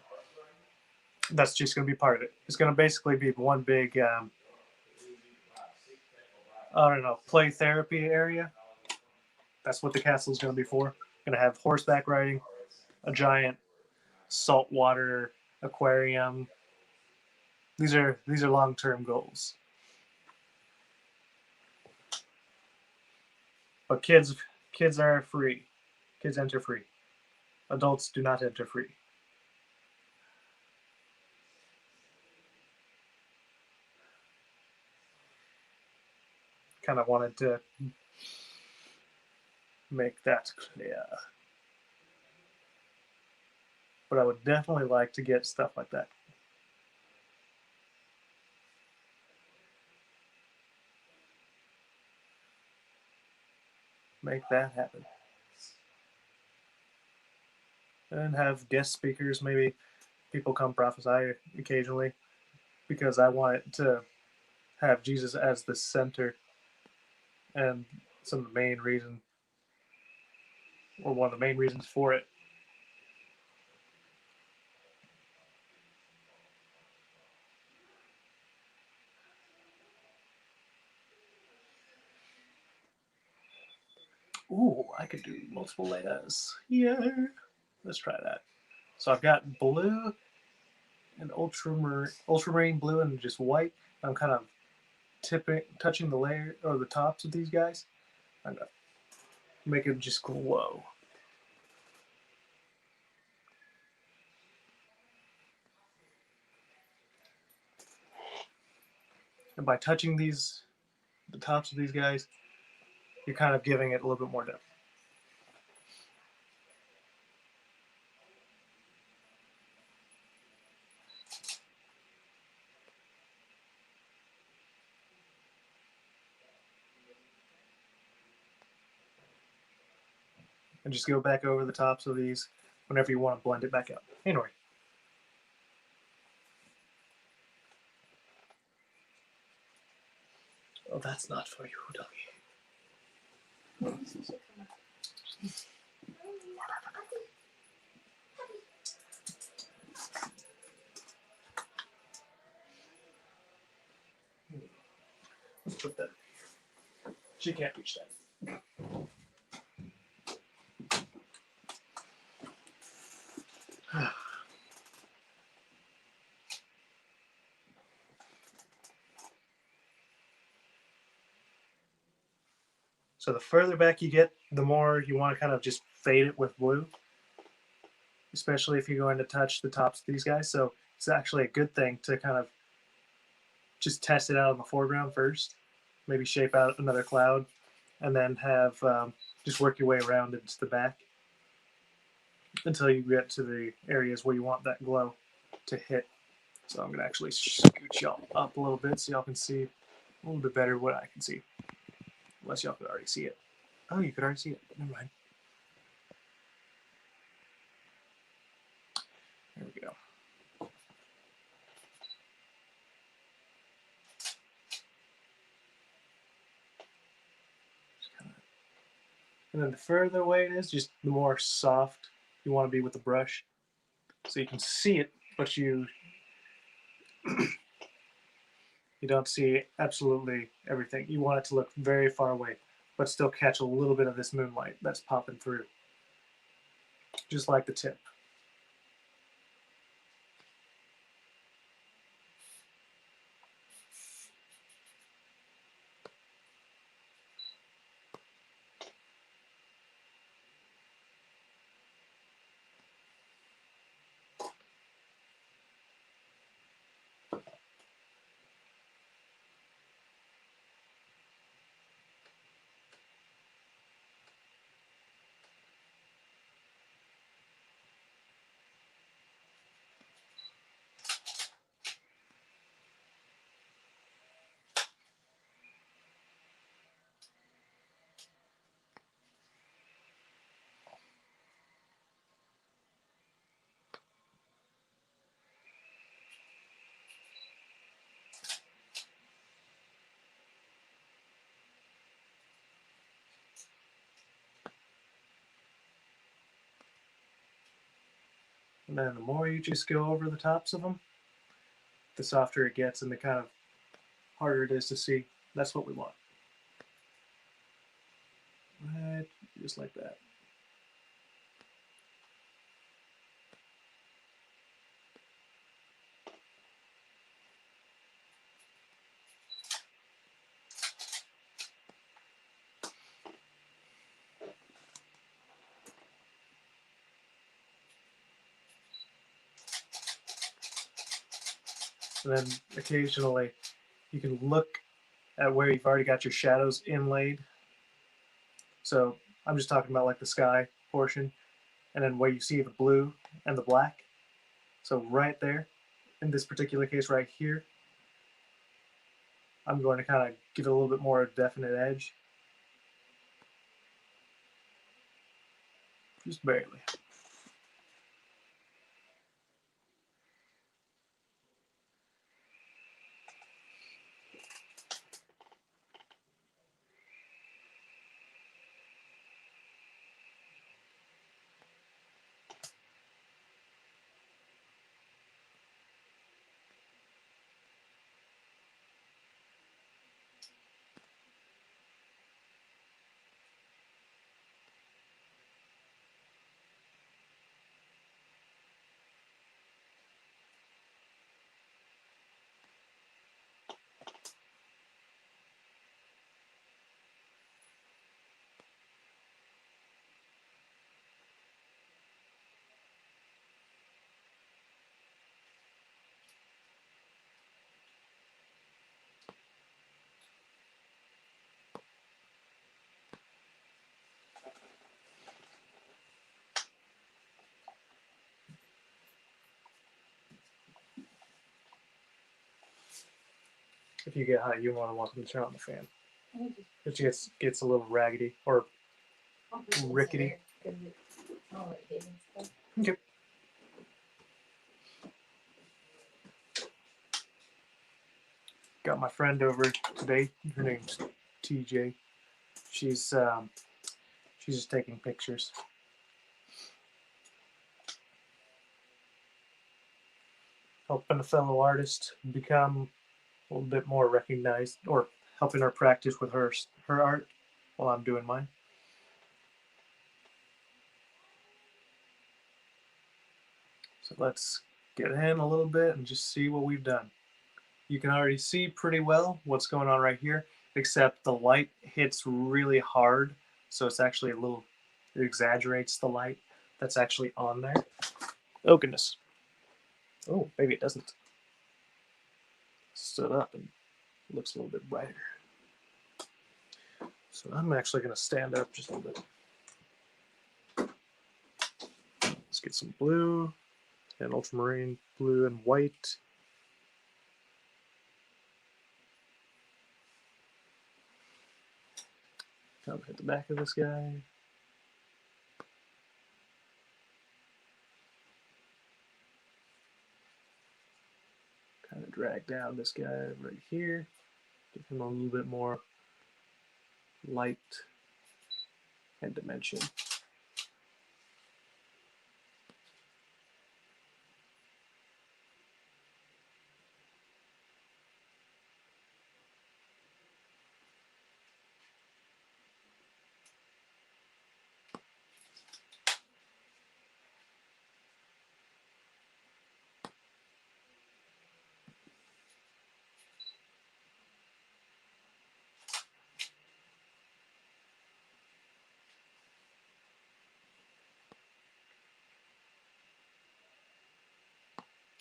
That's just going to be part of it. It's going to basically be one big, I don't know, play therapy area. That's what the castle is going to be for. Going to have horseback riding, a giant saltwater aquarium. These are long-term goals. But kids are free. Kids enter free. Adults do not enter free. Kind of wanted to make that clear. But I would definitely like to get stuff like that. Make that happen. And have guest speakers, maybe people come prophesy occasionally, because I want it to have Jesus as the center and some of the main reason, or one of the main reasons for it. Ooh, I could do multiple layers. Yeah. Let's try that. So I've got blue and ultramarine blue and just white. I'm kind of touching the layer or the tops of these guys. I'm gonna make them just glow. And by touching the tops of these guys, you're kind of giving it a little bit more depth. And just go back over the tops of these whenever you want to blend it back out. Anyway. Oh, that's not for you, doggy. Let's put that. She can't reach that. So the further back you get, the more you want to kind of just fade it with blue, especially if you're going to touch the tops of these guys. So it's actually a good thing to kind of just test it out in the foreground first, maybe shape out another cloud, and then have just work your way around into the back until you get to the areas where you want that glow to hit. So I'm going to actually scoot y'all up a little bit so y'all can see a little bit better what I can see. Unless y'all could already see it. Oh, you could already see it. Never mind. There we go. And then the further away it is, just the more soft you want to be with the brush. So you can see it, but you don't see absolutely everything. You want it to look very far away, but still catch a little bit of this moonlight that's popping through. Just like the tip. And then the more you just go over the tops of them, the softer it gets and the kind of harder it is to see. That's what we want. Right, just like that. And then occasionally you can look at where you've already got your shadows inlaid. So I'm just talking about like the sky portion, and then where you see the blue and the black. So right there, in this particular case right here, I'm going to kind of give it a little bit more definite edge. Just barely. If you get hot, you want them to turn on the fan. It gets a little raggedy or rickety. Okay. Got my friend over today. Her name's TJ. She's just taking pictures. Helping a fellow artist become a little bit more recognized, or helping her practice with her art while I'm doing mine. So let's get in a little bit and just see what we've done. You can already see pretty well what's going on right here, except the light hits really hard, so it's actually it exaggerates the light that's actually on there. Oh goodness. Oh, maybe it doesn't. Stood up and looks a little bit brighter. So I'm actually going to stand up just a little bit. Let's get some blue and ultramarine, blue and white. Kind of hit the back of this guy. Kind of drag down this guy right here. Give him a little bit more light and dimension.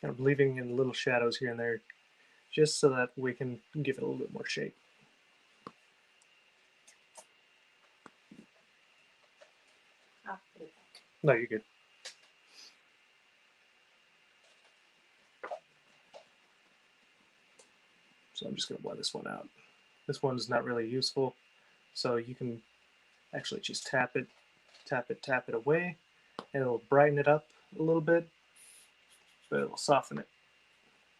Kind of leaving in little shadows here and there, just so that we can give it a little bit more shape. I'll put it back. No, you're good. So I'm just going to blend this one out. This one's not really useful, so you can actually just tap it away, and it'll brighten it up a little bit, but it'll soften it.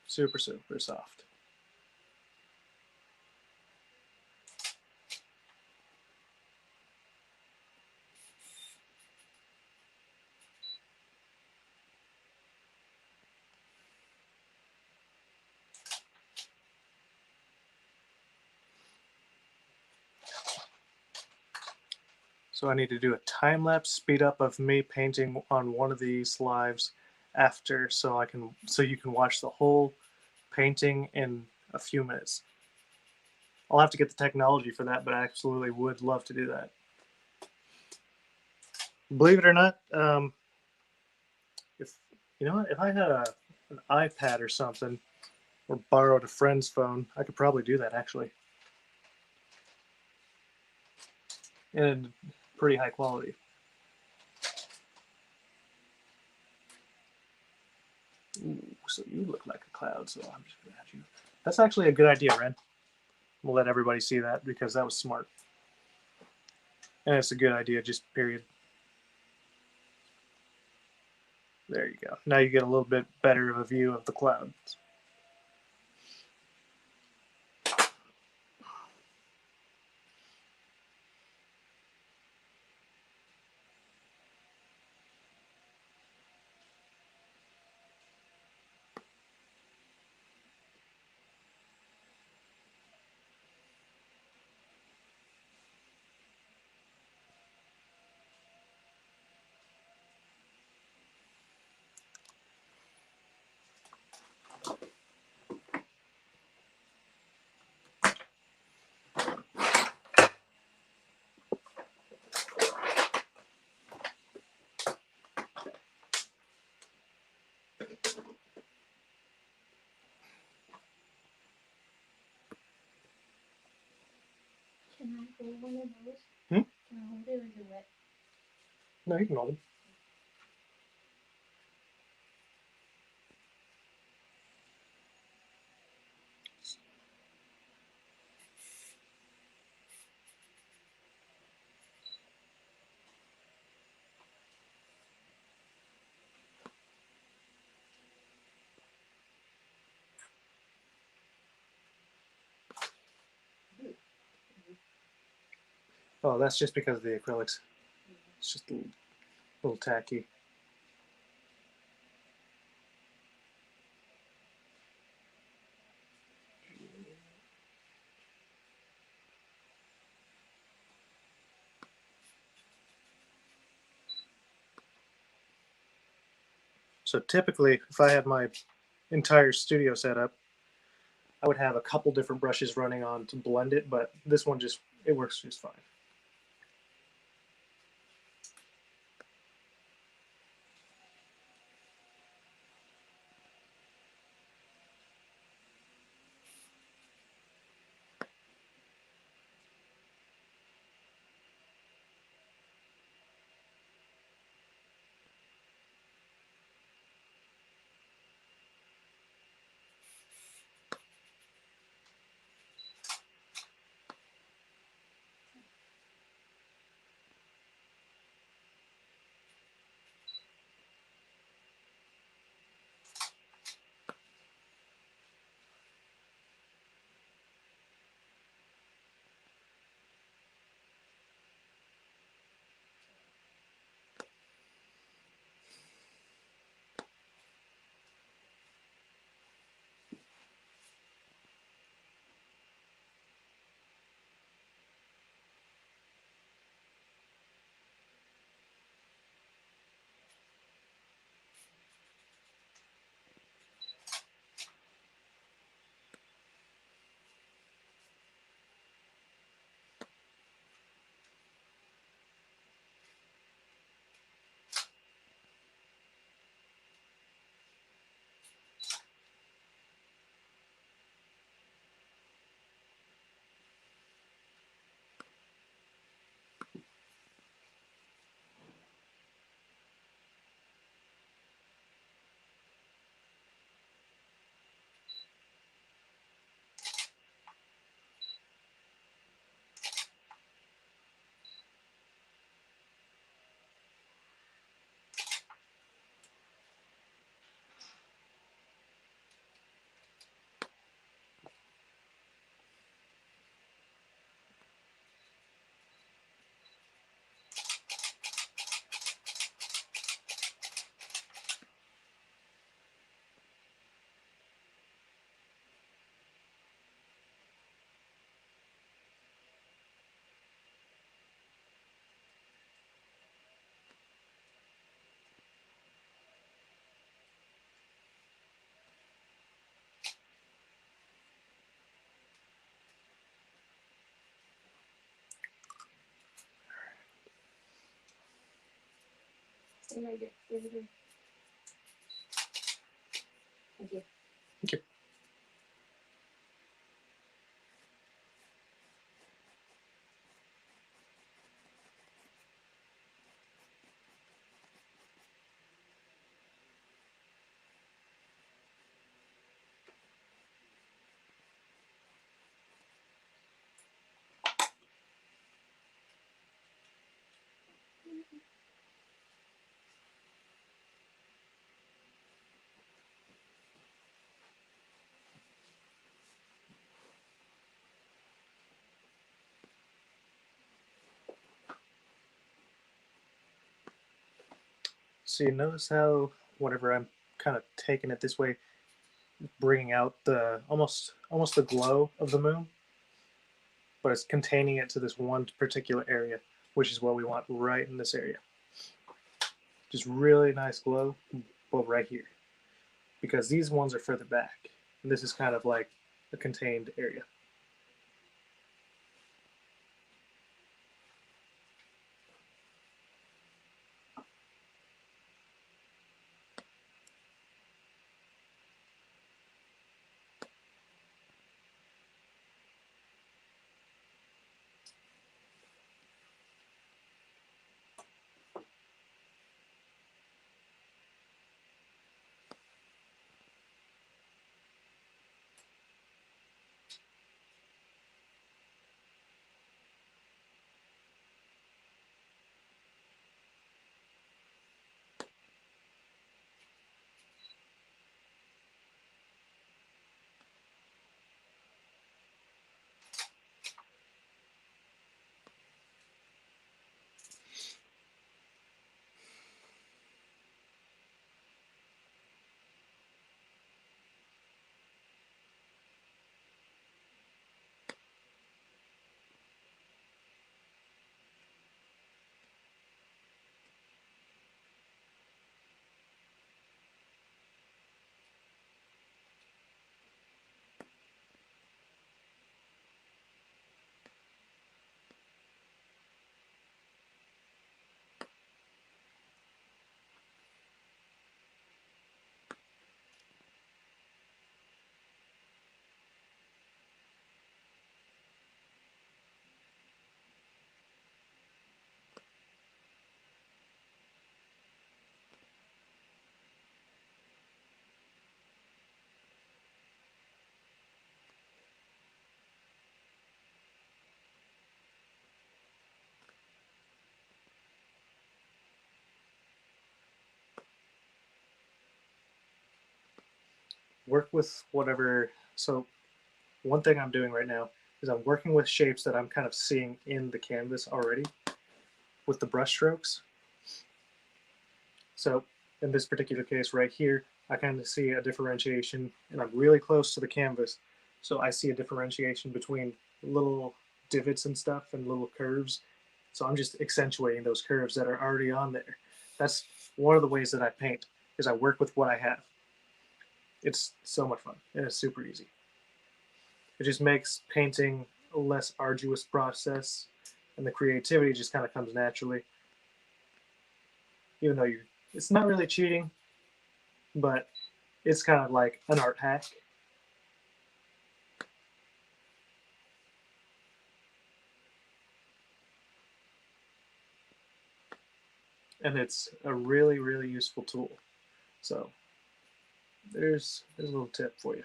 Super, super soft. So I need to do a time lapse speed up of me painting on one of these lives after, so you can watch the whole painting in a few minutes. I'll have to get the technology for that, but I absolutely would love to do that. Believe it or not, if you know what, if I had an iPad or something, or borrowed a friend's phone, I could probably do that actually, and pretty high quality. Ooh, so you look like a cloud, so I'm just gonna add you. That's actually a good idea, Ren. We'll let everybody see that because that was smart. And it's a good idea, just period. There you go. Now you get a little bit better of a view of the clouds. Can I hold one of those? Hmm? Can I hold it or is it wet? No, you can hold them. Oh, that's just because of the acrylics. It's just a little tacky. So typically, if I had my entire studio set up, I would have a couple different brushes running on to blend it, but this one it works just fine. Same right here. Over here. Thank you. Okay. So you notice how whenever I'm kind of taking it this way, bringing out the almost the glow of the moon, but it's containing it to this one particular area, which is what we want right in this area. Just really nice glow, but right here, because these ones are further back, and this is kind of like a contained area. Work with whatever. So one thing I'm doing right now is I'm working with shapes that I'm kind of seeing in the canvas already with the brush strokes. So in this particular case right here, I kind of see a differentiation, and I'm really close to the canvas, so I see a differentiation between little divots and stuff and little curves. So I'm just accentuating those curves that are already on there. That's one of the ways that I paint, is I work with what I have. It's so much fun, and it's super easy. It just makes painting a less arduous process, and the creativity just kind of comes naturally. Even though it's not really cheating, but it's kind of like an art hack. And it's a really, really useful tool. So there's a little tip for you.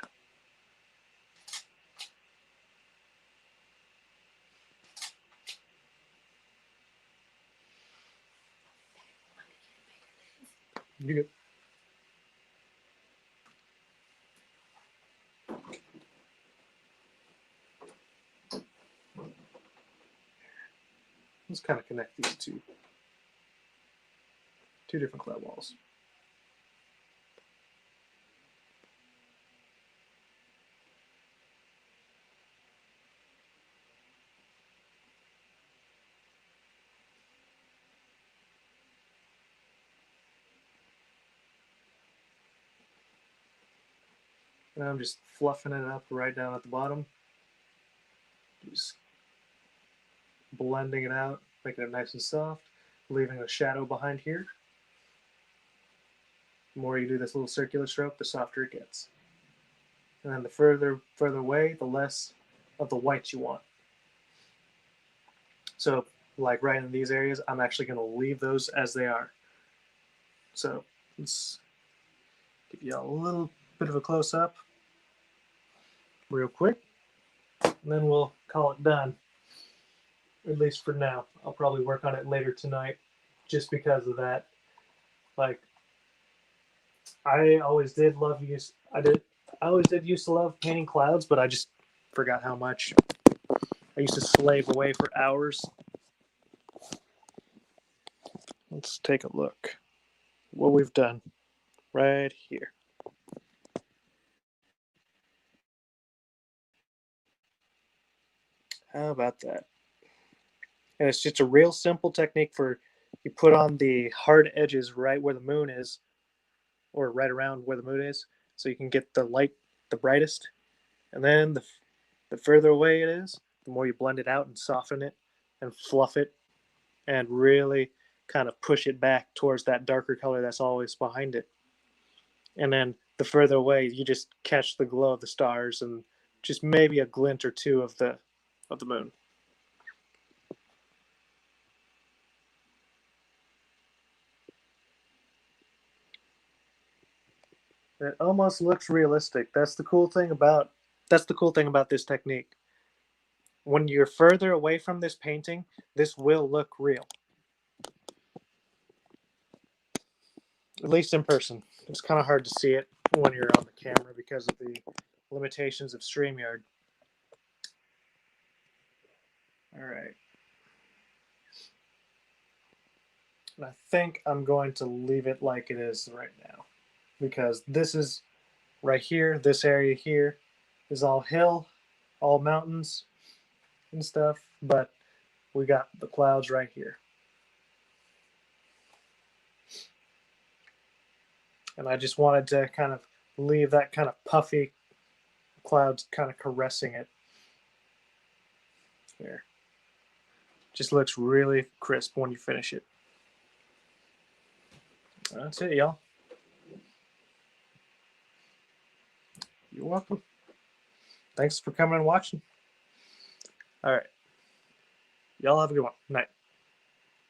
You good? Let's kind of connect these two different cloud walls. And I'm just fluffing it up right down at the bottom. Just blending it out, making it nice and soft, leaving a shadow behind here. The more you do this little circular stroke, the softer it gets. And then the further away, the less of the white you want. So like right in these areas, I'm actually going to leave those as they are. So let's give you a little bit of a close up real quick, and then we'll call it done, at least for now. I'll probably work on it later tonight just because of that. Like, I always did used to love painting clouds, but I just forgot how much. I used to slave away for hours. Let's take a look what we've done right here. How about that? And it's just a real simple technique for you put on the hard edges right where the moon is, or right around where the moon is, so you can get the light the brightest. And then the further away it is, the more you blend it out and soften it and fluff it and really kind of push it back towards that darker color that's always behind it. And then the further away, you just catch the glow of the stars and just maybe a glint or two of the moon. It almost looks realistic. That's the cool thing about this technique. When you're further away from this painting, this will look real. At least in person. It's kind of hard to see it when you're on the camera because of the limitations of StreamYard. All right. And I think I'm going to leave it like it is right now, because this is right here, this area here is all hill, all mountains and stuff, but we got the clouds right here. And I just wanted to kind of leave that kind of puffy clouds kind of caressing it. There. Just looks really crisp when you finish it. That's it, y'all. You're welcome. Thanks for coming and watching. All right. Y'all have a good one. Night.